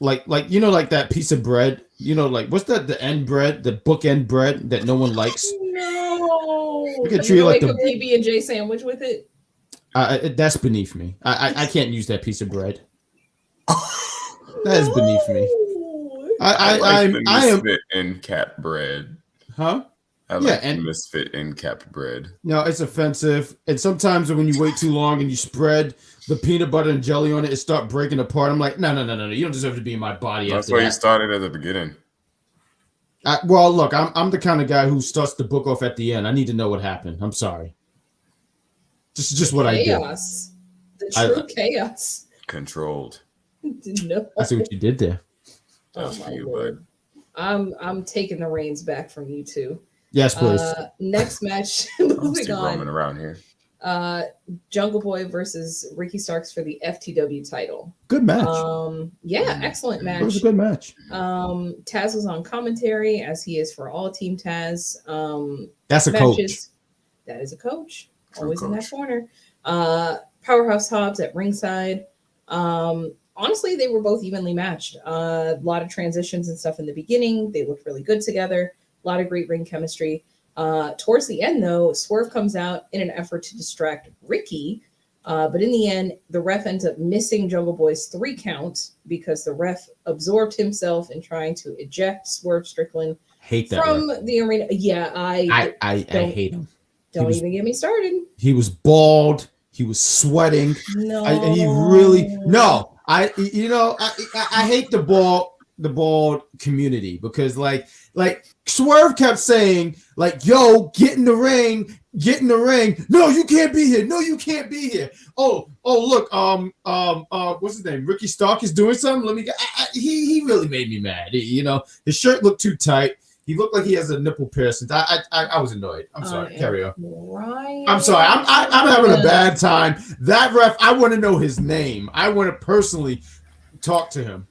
like like that piece of bread. Like what's that? The end bread, the bookend bread that no one likes. No. You can treat it like a PB&J sandwich with it. That's beneath me. I can't use that piece of bread. That is beneath me. I am in cap bread. Huh? I like the misfit in cap bread. No, it's offensive. And sometimes when you wait too long and you spread the peanut butter and jelly on it, it starts breaking apart. I'm like, no. You don't deserve to be in my body. That's why you started at the beginning. Well, look, I'm the kind of guy who starts the book off at the end. I need to know what happened. I'm sorry. Just what chaos. I do. The true chaos. Controlled. No. I see what you did there. That's for you, bud. I'm taking the reins back from you two. Yes, please. Next match, moving on. Roaming around here. Jungle Boy versus Ricky Starks for the FTW title. Good match. Excellent match. It was a good match. Taz was on commentary, as he is for all Team Taz. That's a matches. coach. That is a coach. True Always coach. In that corner. Powerhouse Hobbs at ringside. Honestly, they were both evenly matched. A lot of transitions and stuff in the beginning. They looked really good together. A lot of great ring chemistry. Towards the end, though, Swerve comes out in an effort to distract Ricky. But in the end, the ref ends up missing Jungle Boy's 3 count because the ref absorbed himself in trying to eject Swerve Strickland from the arena. Yeah, I hate him. Don't even get me started. He was bald. He was sweating. No, I hate the bald community because like Swerve kept saying like, yo, get in the ring. No, you can't be here. Oh, look, what's his name? Ricky Stark is doing something. He really made me mad. His shirt looked too tight. He looked like he has a nipple piercing. I was annoyed. I'm sorry. Carry on. Right. I'm sorry. I'm having a bad time. That ref, I want to know his name. I want to personally talk to him.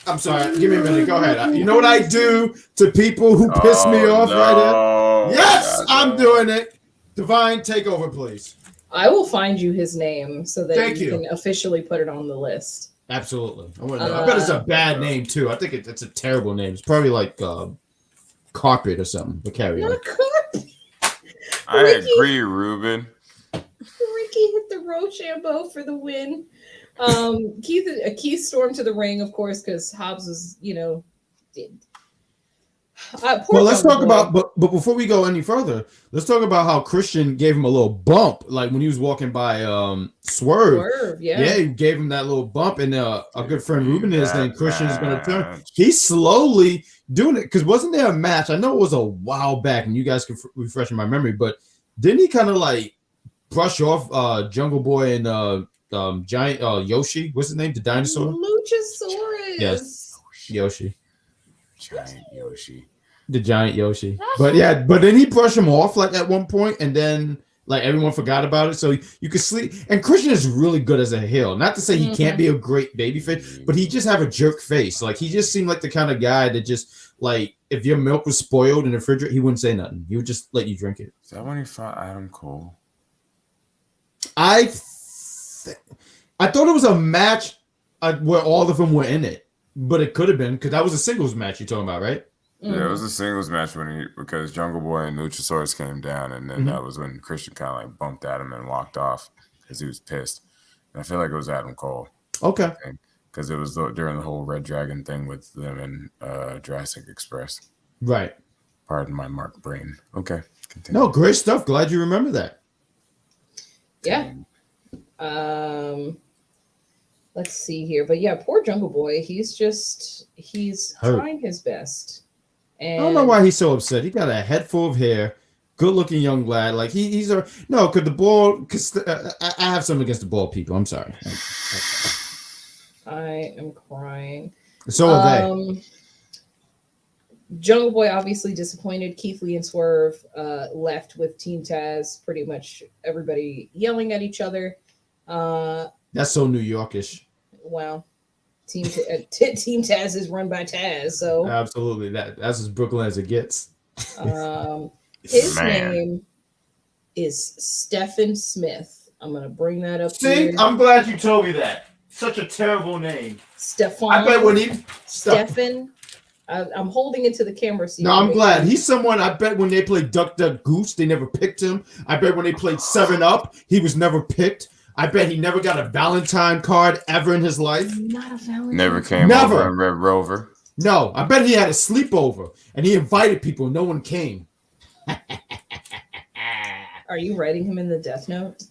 I'm sorry. Give me a minute. Go ahead. You know what I do to people who piss me off right here? Yes, I'm doing it. Divine, take over, please. I will find you his name so that Thank you you. can officially put it on the list. Absolutely. I bet it's a bad name too. I think it's a terrible name. It's probably like carpet or something. But carry on. Not carpet. I agree, Ruben. Ricky hit the Rochambeau for the win. Keith stormed to the ring, of course, because Hobbs was, well, let's talk about, but before we go any further, let's talk about how Christian gave him a little bump, like when he was walking by Swerve. Yeah, he gave him that little bump, and our good friend Ruben is saying Christian is going to turn. He's slowly doing it, because wasn't there a match? I know it was a while back, and you guys can refresh my memory, but didn't he kind of like brush off Jungle Boy and Giant Yoshi? What's his name? The dinosaur? Luchasaurus. Yes, Yoshi. Giant Yoshi. The giant Yoshi. But yeah, but then he brushed him off like at one point, and then like everyone forgot about it. So you could sleep. And Christian is really good as a heel. Not to say he can't be a great babyface, but he just have a jerk face. Like he just seemed like the kind of guy that just like if your milk was spoiled in the refrigerator, he wouldn't say nothing. He would just let you drink it. Is that when he fought Adam Cole? I thought it was a match where all of them were in it, but it could have been because that was a singles match you're talking about, right? Yeah, it was a singles match because Jungle Boy and Luchasaurus came down, and then that was when Christian kind of like bumped at him and walked off because he was pissed. And I feel like it was Adam Cole. Okay. Because it was during the whole Red Dragon thing with them and Jurassic Express. Right. Pardon my Mark brain. Okay. Continue. No, great stuff. Glad you remember that. Yeah. Let's see here. But yeah, poor Jungle Boy. He's trying his best. And I don't know why he's so upset. He got a head full of hair, good-looking young lad. Like he's a no. Could the ball? Because I have something against the bald people. I'm sorry. I am crying. So are they. Jungle Boy obviously disappointed. Keith Lee and Swerve left with Team Taz. Pretty much everybody yelling at each other. That's so New Yorkish. Wow. Team Taz is run by Taz, so absolutely that's as Brooklyn as it gets. His name is Stephen Smith. I'm gonna bring that up. See, I'm glad you told me that. Such a terrible name, Stefan. I bet when he Stephen. I'm holding it to the camera. So no, I'm glad he's someone. I bet when they played Duck Duck Goose, they never picked him. I bet when they played 7-Up, he was never picked. I bet he never got a Valentine card ever in his life. Not a Valentine. Never came over in Red Rover. No, I bet he had a sleepover and he invited people. No one came. Are you writing him in the Death Note?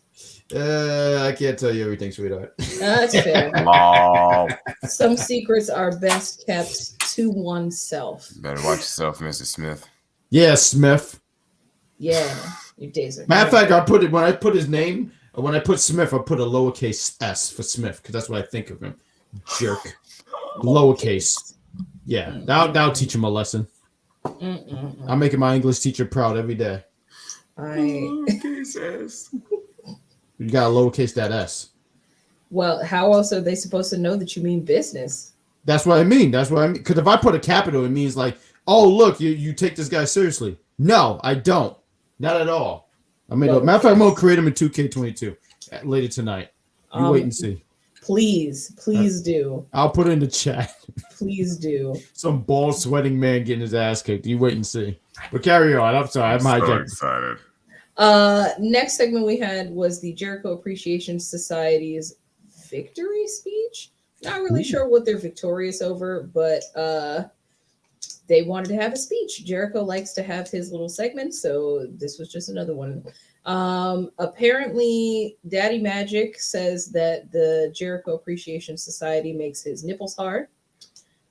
I can't tell you everything, sweetheart. That's fair. Some secrets are best kept to oneself. Better watch yourself, Mr. Smith. Yeah, Smith. Yeah, your days are. Matter of fact, I put it when I put his name. When I put Smith, I put a lowercase s for Smith because that's what I think of him. Jerk. Lowercase. Yeah, that'll teach him a lesson. I'm making my English teacher proud every day. Lowercase s. You got to lowercase that s. Well, how else are they supposed to know that you mean business? That's what I mean. Because if I put a capital, it means like, oh, look, you take this guy seriously. No, I don't. Not at all. Matter of fact, I'm going to create him in 2K22 later tonight. You wait and see. Please do. I'll put it in the chat. Please do. Some ball sweating man getting his ass kicked. You wait and see. But carry on. I'm sorry. I'm so excited. Next segment we had was the Jericho Appreciation Society's victory speech. Not really sure what they're victorious over, but they wanted to have a speech. Jericho likes to have his little segments, so this was just another one. Apparently, Daddy Magic says that the Jericho Appreciation Society makes his nipples hard.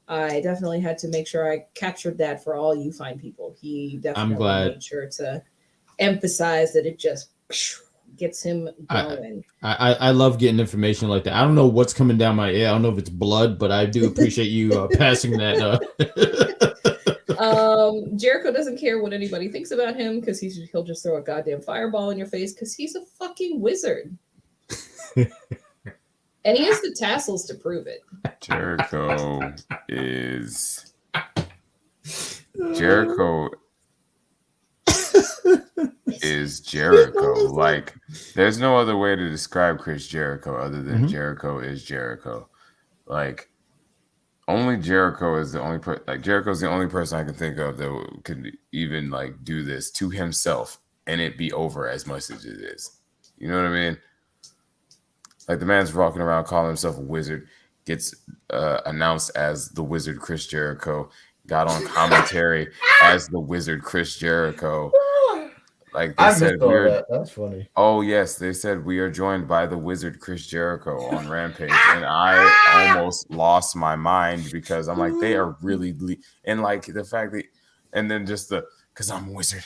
I definitely had to make sure I captured that for all you fine people. He definitely made sure to emphasize that it just gets him going. I love getting information like that. I don't know what's coming down my ear. I don't know if it's blood, but I do appreciate you passing that. Jericho doesn't care what anybody thinks about him because he'll just throw a goddamn fireball in your face because he's a fucking wizard. And he has the tassels to prove it. Jericho is Jericho. Like, there's no other way to describe Chris Jericho other than Jericho is Jericho. like only Jericho is the only Jericho's the only person I can think of that could even like do this to himself and it be over as much as it is. You know what I mean? Like the man's walking around calling himself a wizard, gets announced as the Wizard Chris Jericho, got on commentary as the Wizard Chris Jericho. Like they said, that's funny. Oh yes, they said we are joined by the Wizard Chris Jericho on Rampage, and I almost lost my mind because I'm like, they are really and like the fact that, and then just because I'm a wizard.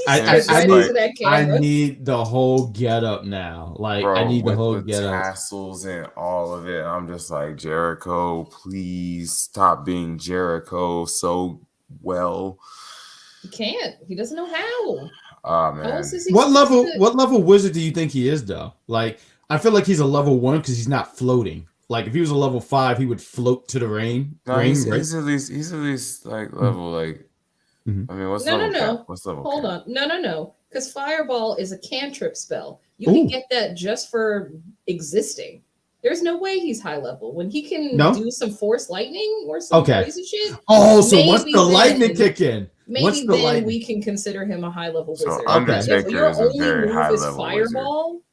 I need the whole get up now. Like, bro, I need the whole get up. Tassels and all of it. I'm just like, Jericho, please stop being Jericho so well. He can't. He doesn't know how. Oh man. What level wizard do you think he is though? Like, I feel like he's a level 1 because he's not floating. Like if he was a level 5, he would float to the ring. No, he's at least like level like. Mm-hmm. I mean, what's no. level? Hold on. No. Because Fireball is a cantrip spell. You can get that just for existing. There's no way he's high level when he can do some force lightning or some crazy shit. Oh, so once the lightning kick in, maybe then we can consider him a high level wizard. So Undertaker is a very high level Fireball. Wizard.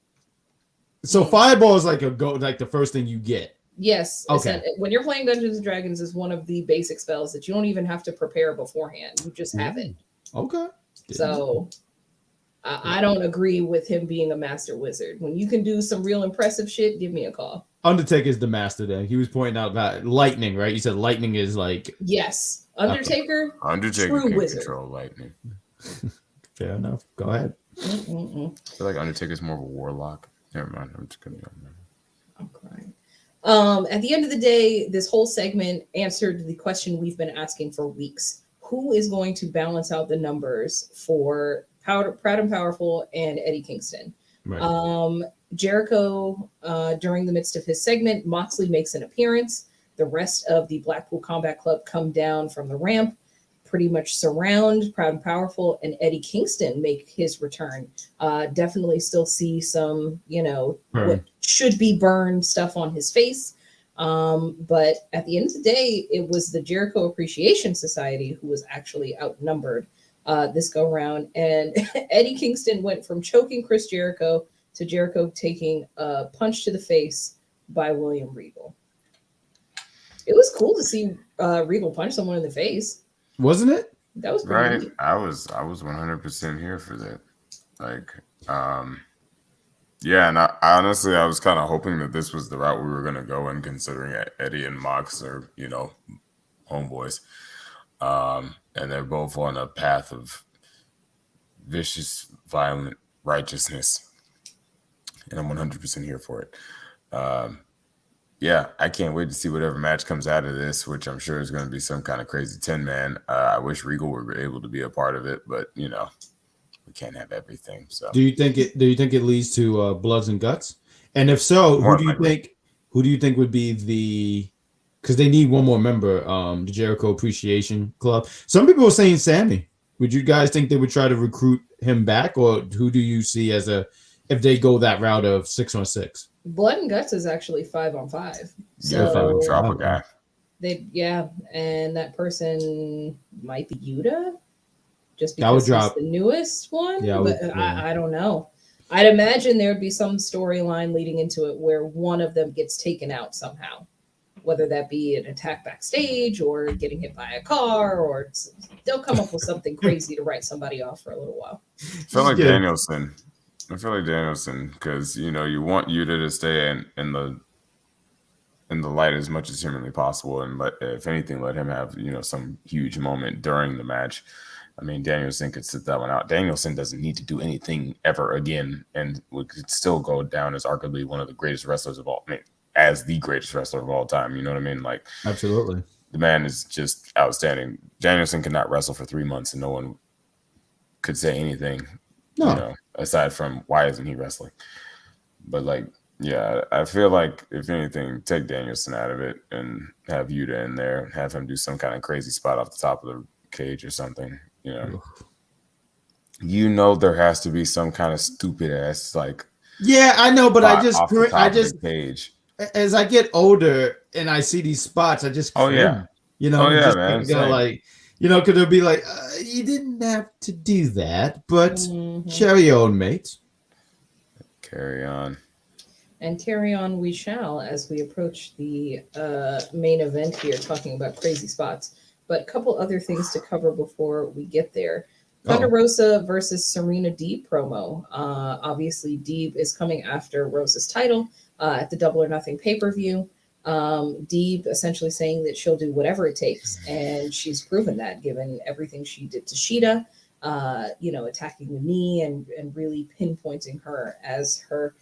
So Fireball is like the first thing you get. Yes. Okay. When you're playing Dungeons and Dragons, is one of the basic spells that you don't even have to prepare beforehand. You just have it. Okay. So I don't agree with him being a master wizard. When you can do some real impressive shit, give me a call. Undertaker is the master then. He was pointing out that lightning, right? You said lightning is like... Yes. Undertaker can wizard. Control lightning. Fair enough. Go ahead. I feel like Undertaker's more of a warlock. Never mind. I'm just kidding. I'm crying. At the end of the day, this whole segment answered the question we've been asking for weeks. Who is going to balance out the numbers for Proud and Powerful and Eddie Kingston? Right. Jericho, during the midst of his segment, Moxley makes an appearance. The rest of the Blackpool Combat Club come down from the ramp, pretty much surround Proud and Powerful, and Eddie Kingston make his return. Definitely still see some, what should be burned stuff on his face. But at the end of the day, it was the Jericho Appreciation Society who was actually outnumbered this go round. And Eddie Kingston went from choking Chris Jericho to Jericho taking a punch to the face by William Regal. It was cool to see Regal punch someone in the face. Wasn't it? That was right. Neat. I was 100% here for that. Like, yeah, and I honestly was kind of hoping that this was the route we were going to go in, considering Eddie and Mox are, homeboys. And they're both on a path of vicious, violent righteousness. And I'm 100% here for it. Yeah, I can't wait to see whatever match comes out of this, which I'm sure is going to be some kind of crazy 10-man. I wish Regal were able to be a part of it, but we can't have everything. So, do you think it leads to Bloods and Guts? And if so, who do you think would be the? Because they need one more member, the Jericho Appreciation Club. Some people are saying Sammy. Would you guys think they would try to recruit him back, or who do you see as if they go that route of 6-on-6? Blood and Guts is actually 5-on-5. So drop a guy. And that person might be Yuta, just because he's the newest one. Yeah, but I don't know. I'd imagine there would be some storyline leading into it where one of them gets taken out somehow, whether that be an attack backstage or getting hit by a car, or they'll come up with something crazy to write somebody off for a little while. I feel like Danielson, because you want Yuta to stay in the light as much as humanly possible, and if anything, let him have some huge moment during the match. I mean, Danielson could sit that one out. Danielson doesn't need to do anything ever again, and could still go down as arguably one of the greatest wrestlers of all. I mean, as the greatest wrestler of all time. You know what I mean? Like, absolutely, the man is just outstanding. Danielson could not wrestle for 3 months, and no one could say anything. No. Aside from why isn't he wrestling? But I feel like if anything, take Danielson out of it and have Yuta in there, and have him do some kind of crazy spot off the top of the cage or something. There has to be some kind of stupid ass Yeah, I know, but I just page. as I get older and I see these spots, I just Oh, yeah. cringe, you know, Oh, yeah, just man, thinking, same. like, you know, could it be like, you didn't have to do that, but Mhm. carry on, mate. Carry on. And carry on we shall as we approach the main event here, talking about crazy spots. But a couple other things to cover before we get there. Thunder Rosa versus Serena Deeb promo. Obviously, Deeb is coming after Rosa's title at the Double or Nothing pay-per-view. Deeb essentially saying that she'll do whatever it takes, and she's proven that given everything she did to Shida, attacking the knee and really pinpointing her as her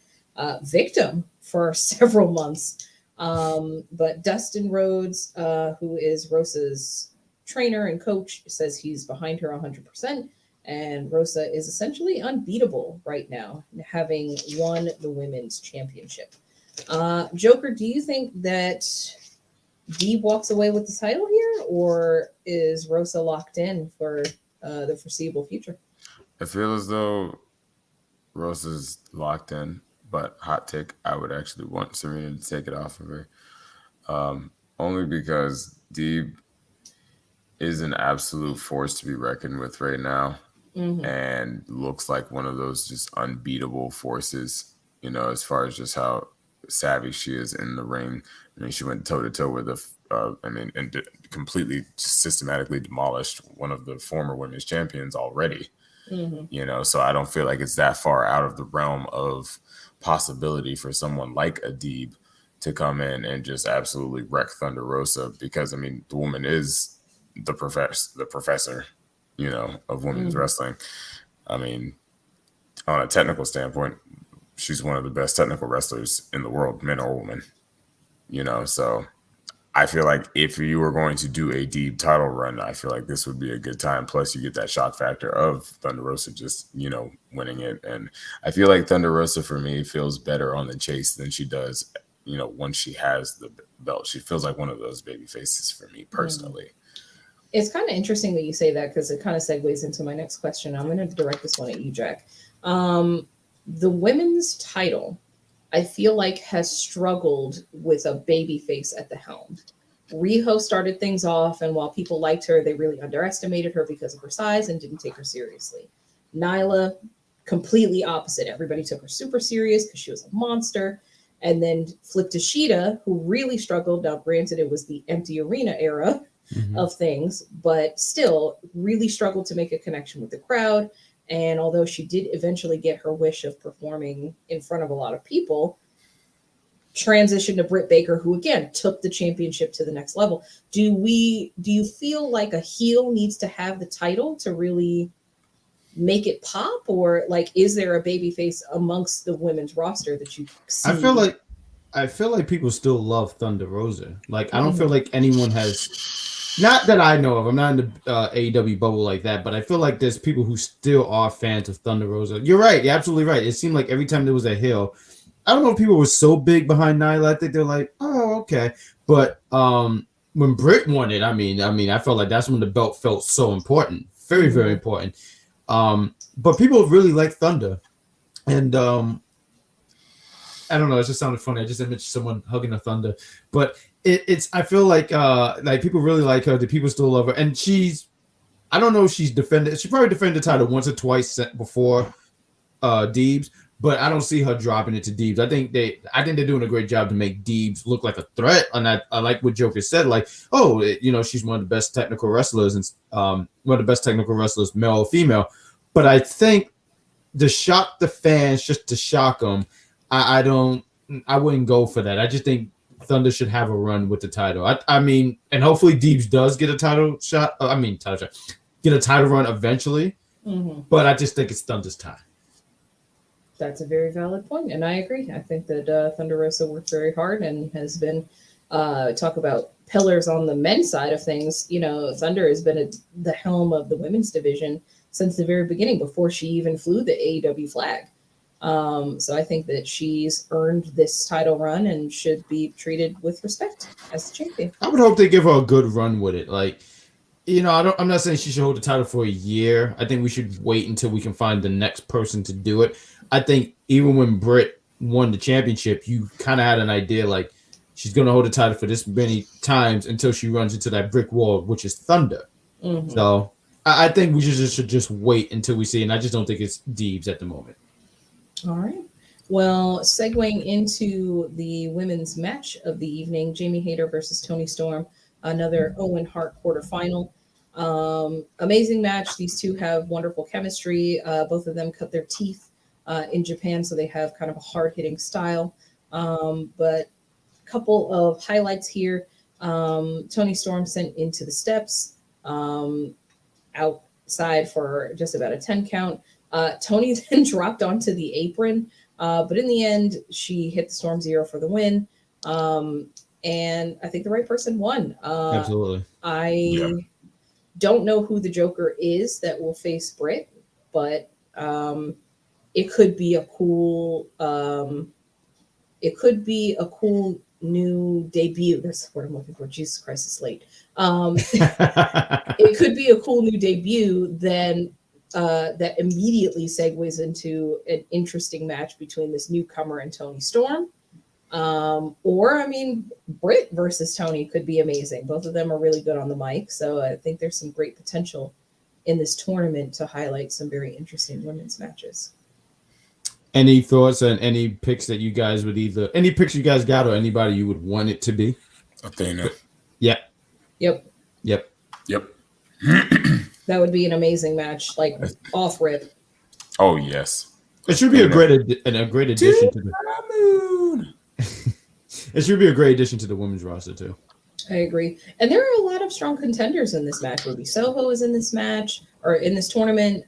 victim for several months. But Dustin Rhodes, who is Rosa's trainer and coach, says he's behind her 100%. And Rosa is essentially unbeatable right now, having won the women's championship. Joker, do you think that Deeb walks away with the title here, or is Rosa locked in for the foreseeable future? I feel as though Rosa's locked in, but hot take, I would actually want Serena to take it off of her. Only because Deeb is an absolute force to be reckoned with right now, and looks like one of those just unbeatable forces, you know, as far as just how savvy she is in the ring. I mean, she went toe to toe with and completely systematically demolished one of the former women's champions already. You know, so I don't feel like it's that far out of the realm of possibility for someone like a Deeb to come in and just absolutely wreck Thunder Rosa, because I mean, the woman is the professor, you know, of women's wrestling. I mean, on a technical standpoint, she's one of the best technical wrestlers in the world, men or women, you know. So I feel like if you were going to do a Deeb title run, I feel like this would be a good time. Plus, you get that shock factor of Thunder Rosa just, you know, winning it. And I feel like Thunder Rosa, for me, feels better on the chase than she does, you know, once she has the belt. She feels like one of those baby faces for me personally. It's kind of interesting that you say that, because it kind of segues into my next question. I'm going to direct this one at you, Jack. The women's title, I feel like, has struggled with a baby face at the helm. Riho started things off, and while people liked her, they really underestimated her because of her size and didn't take her seriously. Nyla, completely opposite. Everybody took her super serious because she was a monster. And then flipped to Shida, who really struggled. Now, granted, it was the empty arena era of things, but still really struggled to make a connection with the crowd. And although she did eventually get her wish of performing in front of a lot of people, transitioned to Brit Baker, who again took the championship to the next level. Do you feel like a heel needs to have the title to really make it pop, or like, is there a baby face amongst the women's roster that you see? I feel like people still love Thunder Rosa. Like, I don't feel like anyone has, not that I know of, I'm not in the AEW bubble like that, but I feel like there's people who still are fans of Thunder Rosa. You're right. You're absolutely right. It seemed like every time there was a hill, I don't know if people were so big behind Nyla. I think they're like, oh, okay. But when Britt won it, I mean, I felt like that's when the belt felt so important. Very, very important. But people really like Thunder. And I don't know, it just sounded funny. I just imaged someone hugging a Thunder. But it's I feel like people really like her. The people still love her. And I don't know if she's defended. She probably defended the title once or twice before Deeb's, but I don't see her dropping it to Deeb's. I think they're doing a great job to make Deeb's look like a threat. And I like what Joker said, like, oh, you know, she's one of the best technical wrestlers, and one of the best technical wrestlers, male or female. But I think to shock the fans, just to shock them, I wouldn't go for that. I just think Thunder should have a run with the title. I mean, and hopefully Deeb's does get a title shot. Get a title run eventually. But I just think it's Thunder's time. That's a very valid point, and I agree. I think that Thunder Rosa worked very hard and has been talk about pillars on the men's side of things. You know, Thunder has been at the helm of the women's division since the very beginning, before she even flew the AEW flag. So I think that she's earned this title run and should be treated with respect as the champion. I would hope they give her a good run with it. Like, you know, I'm not saying she should hold the title for a year. I think we should wait until we can find the next person to do it. I think even when Britt won the championship, you kind of had an idea like she's going to hold the title for this many times until she runs into that brick wall, which is Thunder. Mhm. So I think we should just wait until we see, and I just don't think it's Deebs at the moment. All right. Well, segueing into the women's match of the evening, Jamie Hayter versus Toni Storm, another Owen Hart quarterfinal. Amazing match. These two have wonderful chemistry. Both of them cut their teeth in Japan, so they have kind of a hard-hitting style. But a couple of highlights here. Toni Storm sent into the steps, outside for just about a 10 count. Toni then dropped onto the apron, but in the end, she hit the Storm Zero for the win. And I think the right person won. Absolutely. I don't know who the Joker is that will face Brit, but it could be a cool new debut. That's what I'm looking for. Jesus Christ, it's late. It could be a cool new debut then that immediately segues into an interesting match between this newcomer and Toni Storm. Or, I mean, Brit versus Toni could be amazing. Both of them are really good on the mic, so I think there's some great potential in this tournament to highlight some very interesting women's matches. Any thoughts on any picks that you guys would any picks you guys got or anybody you would want it to be? Athena. Yep. That would be an amazing match, like off rip. Oh yes. It should be a great addition to the It should be a great addition to the women's roster too. I agree. And there are a lot of strong contenders in this match. Ruby Soho is in this match or in this tournament.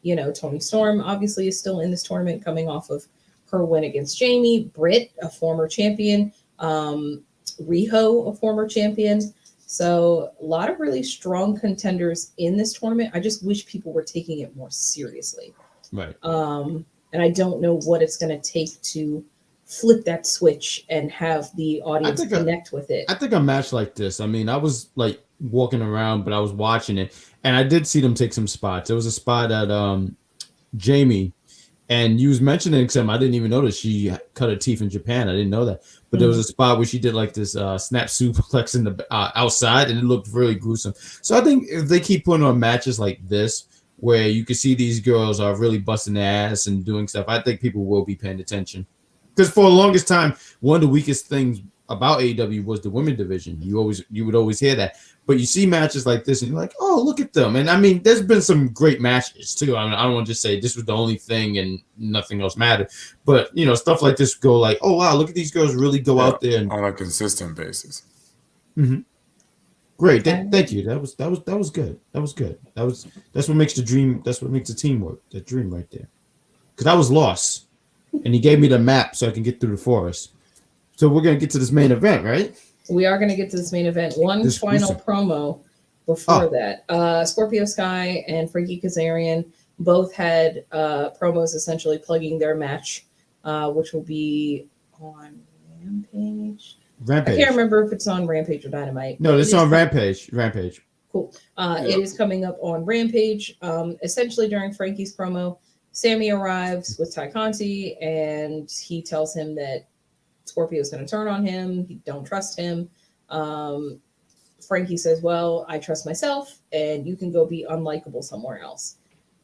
You know, Toni Storm obviously is still in this tournament coming off of her win against Jamie. Brit, a former champion. Riho, a former champion. So a lot of really strong contenders in this tournament. I just wish people were taking it more seriously. Right. And I don't know what it's going to take to flip that switch and have the audience connect with it. I think a match like this, I mean, I was like walking around, but I was watching it, and I did see them take some spots. There was a spot at Jamie, and you was mentioning except I didn't even notice she cut her teeth in Japan. I didn't know that. But there was a spot where she did like this snap suplex in the outside, and it looked really gruesome. So I think if they keep putting on matches like this, where you can see these girls are really busting their ass and doing stuff, I think people will be paying attention. Because for the longest time, one of the weakest things about AEW was the women division. You would always hear that. But you see matches like this, and you're like, oh, look at them. And I mean, there's been some great matches too. I mean, I don't want to just say this was the only thing and nothing else mattered. But you know, stuff like this go like, oh wow, look at these girls really go out there and, on a consistent basis. Mm-hmm. Great, thank you. That was good. That's what makes the dream. That's what makes the team work. That dream right there. Because I was lost, and he gave me the map so I can get through the forest. So we're gonna get to this main event, right? We are going to get to this main event. One final promo before that. Scorpio Sky and Frankie Kazarian both had promos essentially plugging their match, which will be on Rampage. I can't remember if it's on Rampage or Dynamite. No, it's on Rampage. Rampage. Cool. It is coming up on Rampage. Essentially, during Frankie's promo, Sammy arrives with Ty Conti, and he tells him that Scorpio's going to turn on him. He don't trust him. Frankie says, well, I trust myself, and you can go be unlikable somewhere else.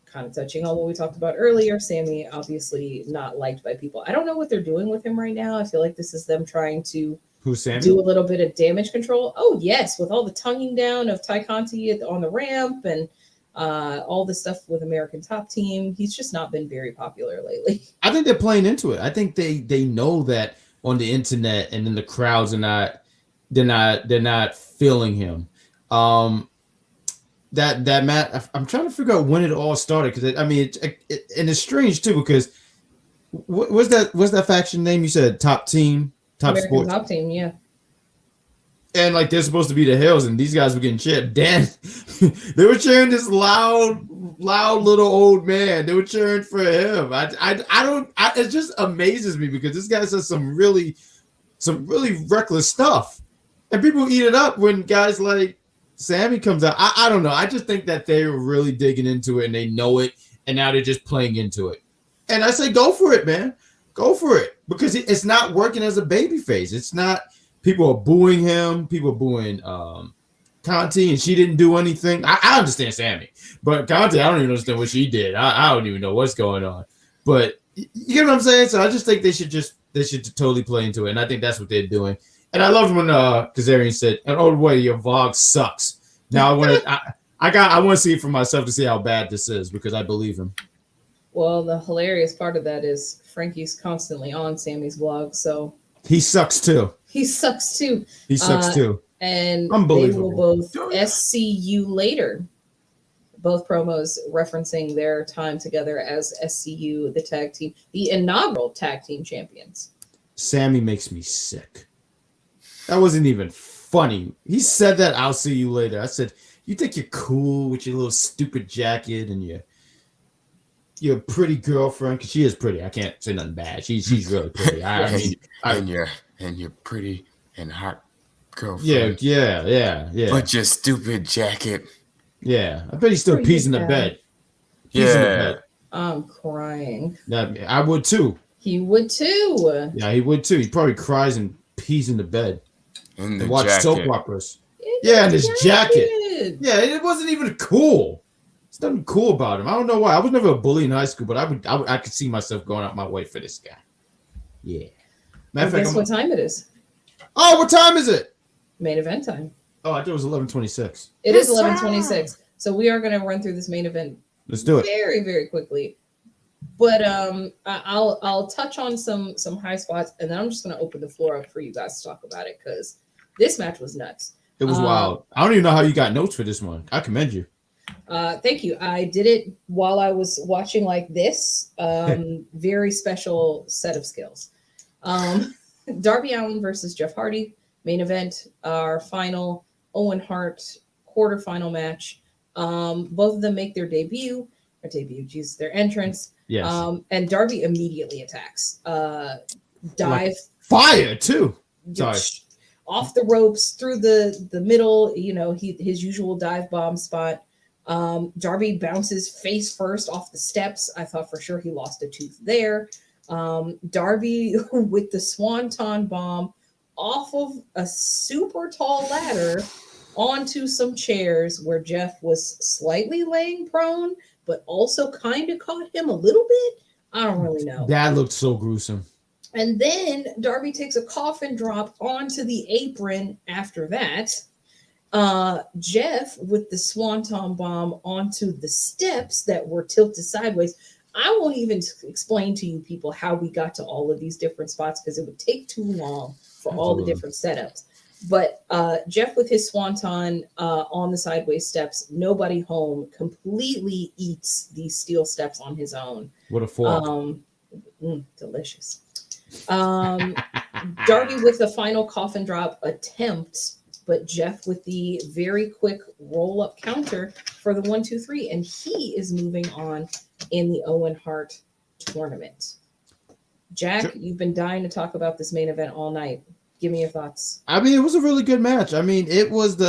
Kind of touching on what we talked about earlier. Sammy, obviously not liked by people. I don't know what they're doing with him right now. I feel like this is them trying to do a little bit of damage control. Oh, yes, with all the tonguing down of Ty Conti on the ramp and all the stuff with American Top Team. He's just not been very popular lately. I think they're playing into it. I think they know that on the internet and in the crowds are they're not feeling him. That Matt, I'm trying to figure out when it all started because I mean and it's strange too because what's that faction name you said? Top Team, American Sports, Top Team, yeah. And like they're supposed to be the Hills, and these guys were getting cheered. Dan, they were cheering this loud little old man. They were cheering for him. It just amazes me because this guy says some really reckless stuff, and people eat it up when guys like Sammy comes out. I don't know. I just think that they were really digging into it, and they know it, and now they're just playing into it. And I say, go for it, man. Go for it, because it's not working as a babyface. It's not. People are booing him. People are booing Conti, and she didn't do anything. I understand Sammy, but Conti, I don't even understand what she did. I don't even know what's going on. But you get what I'm saying? So I just think they should totally play into it, and I think that's what they're doing. And I loved when Kazarian said, "Oh, wait, your vlog sucks." Now I want to see it for myself to see how bad this is, because I believe him. Well, the hilarious part of that is Frankie's constantly on Sammy's vlog, so he sucks too. He sucks too. He sucks too. And they will both SCU later. Both promos referencing their time together as SCU, the tag team, the inaugural tag team champions. Sammy makes me sick. That wasn't even funny. He said that, "I'll see you later." I said, "You think you're cool with your little stupid jacket and your pretty girlfriend?" Because she is pretty. I can't say nothing bad. She's really pretty. And you're pretty and hot girlfriend. Yeah. But your stupid jacket. Yeah, I bet he's still pees in the bed. Pees in the bed. I'm crying. I would too. He would too. Yeah, he would too. He probably cries and pees in the bed. In the and watch jacket. soap operas. And his jacket. Yeah, it wasn't even cool. There's nothing cool about him. I don't know why. I was never a bully in high school, but I could see myself going out my way for this guy. Yeah. Guess what time it is? Oh, what time is it? Main event time. Oh, I thought it was 11:26. It is 11:26. So we are going to run through this main event. Let's do it very, very quickly. But I'll touch on some high spots, and then I'm just going to open the floor up for you guys to talk about it, because this match was nuts. It was wild. I don't even know how you got notes for this one. I commend you. Thank you. I did it while I was watching like this. Very special set of skills. Darby Allin versus Jeff Hardy, main event, our final Owen Hart quarterfinal match. Both of them make their their entrance. Yes. And Darby immediately attacks. Dive. Fire too. Sorry. Off the ropes, through the middle, his usual dive bomb spot. Darby bounces face first off the steps. I thought for sure he lost a tooth there. Darby with the swanton bomb off of a super tall ladder onto some chairs where Jeff was slightly laying prone, but also kind of caught him a little bit. I don't really know. That looked so gruesome. And then Darby takes a coffin drop onto the apron after that. Jeff with the swanton bomb onto the steps that were tilted sideways. I won't even explain to you people how we got to all of these different spots, because it would take too long for all the different setups. But Jeff with his swanton on the sideways steps, nobody home, completely eats these steel steps on his own. What a fall. Delicious. Darby with the final coffin drop attempt, but Jeff with the very quick roll-up counter for the 1-2-3, and he is moving on in the Owen Hart tournament. Jack, you've been dying to talk about this main event all night. Give me your thoughts. I mean, it was a really good match. I mean, it was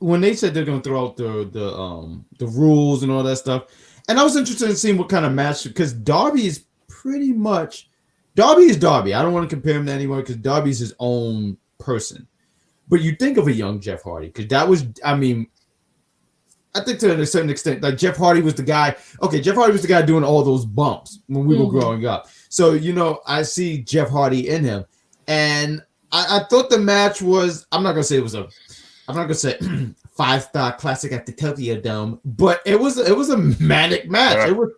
when they said they're going to throw out the rules and all that stuff, and I was interested in seeing what kind of match, because Darby is Darby. I don't want to compare him to anyone, because Darby's his own person. But you think of a young Jeff Hardy, because that was, I mean, I think to a certain extent, like Jeff Hardy was the guy. Okay, Jeff Hardy was the guy doing all those bumps when we were growing up. So, I see Jeff Hardy in him. And I thought the match was, I'm not going to say 5-star classic at the Tokyo Dome, but it was a manic match. Yeah. It was,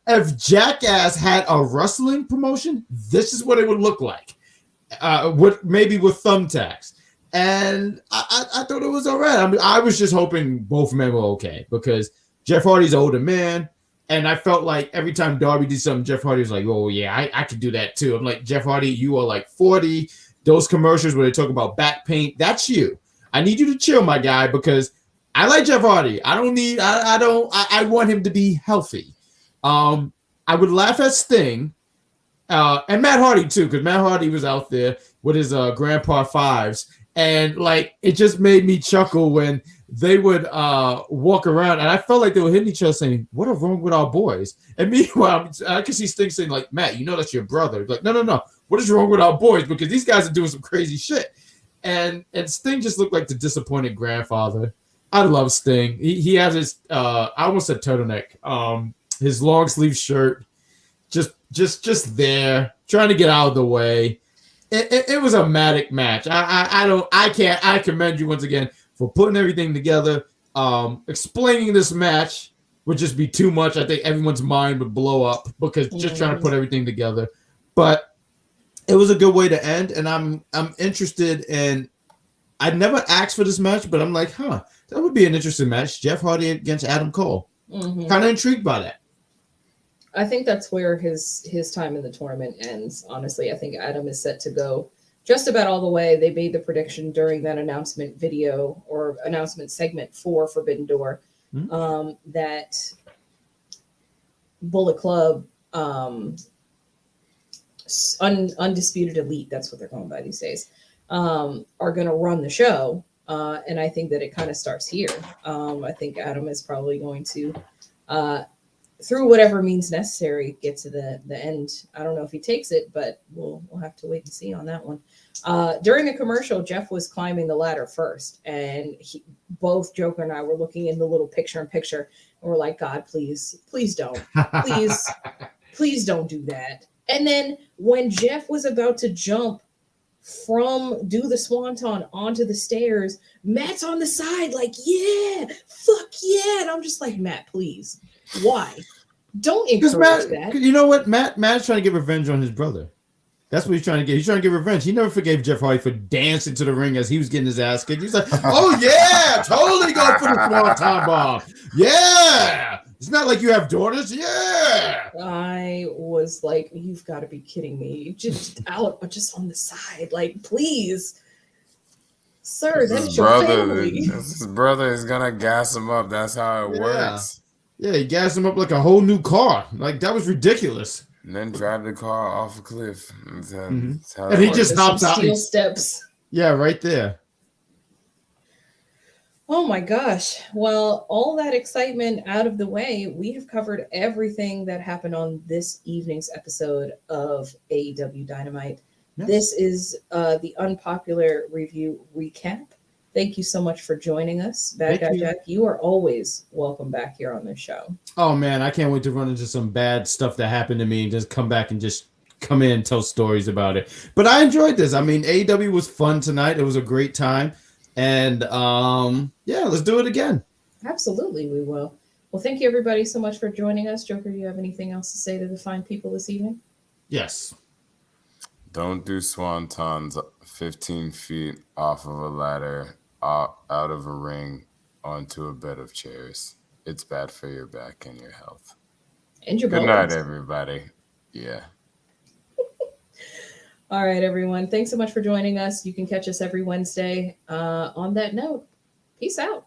if Jackass had a wrestling promotion, this is what it would look like. Maybe with thumbtacks. And I thought it was all right. I mean, I was just hoping both men were okay, because Jeff Hardy's an older man, and I felt like every time Darby did something, Jeff Hardy was like, "Oh yeah, I could do that too." I'm like, Jeff Hardy, you are like 40. Those commercials where they talk about back paint, that's you. I need you to chill, my guy, because I like Jeff Hardy. I want him to be healthy. I would laugh at Sting and Matt Hardy too, because Matt Hardy was out there with his grandpa fives. And like it just made me chuckle when they would walk around, and I felt like they were hitting each other saying, "What is wrong with our boys?" And meanwhile, I could see Sting saying, like, "Matt, you know that's your brother." Like, no. What is wrong with our boys? Because these guys are doing some crazy shit. And Sting just looked like the disappointed grandfather. I love Sting. He has his I almost said turtleneck. His long sleeve shirt, just there, trying to get out of the way. It was a matic match. I commend you once again for putting everything together. Explaining this match would just be too much. I think everyone's mind would blow up because just trying to put everything together. But it was a good way to end, and I'm interested in. I never asked for this match, but I'm like, that would be an interesting match. Jeff Hardy against Adam Cole. Kind of intrigued by that. I think that's where his time in the tournament ends. Honestly, I think Adam is set to go just about all the way. They made the prediction during that announcement video or announcement segment for Forbidden Door that Bullet Club, Undisputed Elite, that's what they're going by these days, are going to run the show. And I think that it kind of starts here. I think Adam is probably going to, through whatever means necessary, get to the end. I don't know if he takes it, but we'll have to wait and see on that one. During the commercial, Jeff was climbing the ladder first, and both Joker and I were looking in the little picture-in-picture, and we're like, God, please don't. Please don't do that. And then when Jeff was about to jump do the swanton onto the stairs, Matt's on the side like, yeah, fuck yeah. And I'm just like, Matt, please. Why? Don't encourage that. You know what? Matt's trying to get revenge on his brother. That's what he's trying to get. He's trying to get revenge. He never forgave Jeff Hardy for dancing to the ring as he was getting his ass kicked. He's like, oh yeah, totally go for the swanton bomb. Yeah. It's not like you have daughters. Yeah. I was like, you've got to be kidding me. Just out, but just on the side. Like, please. Sir, that's your family. His brother is going to gas him up. That's how it works. Yeah, he gassed him up like a whole new car. Like, that was ridiculous. And then drive the car off a cliff. And he just hops out. Steel steps. Yeah, right there. Oh my gosh. Well, all that excitement out of the way, we have covered everything that happened on this evening's episode of AEW Dynamite. Yes. This is the unpopular review recap. Thank you so much for joining us. Bad Guy Jack, you are always welcome back here on this show. Oh man, I can't wait to run into some bad stuff that happened to me and just come back and just come in and tell stories about it. But I enjoyed this. I mean, AEW was fun tonight. It was a great time. And let's do it again. Absolutely, we will. Well, thank you everybody so much for joining us. Joker, do you have anything else to say to the fine people this evening? Yes. Don't do swantons 15 feet off of a ladder, out of a ring, onto a bed of chairs. It's bad for your back and your health. And your Good night, everybody. Yeah. All right, everyone. Thanks so much for joining us. You can catch us every Wednesday. On that note, peace out.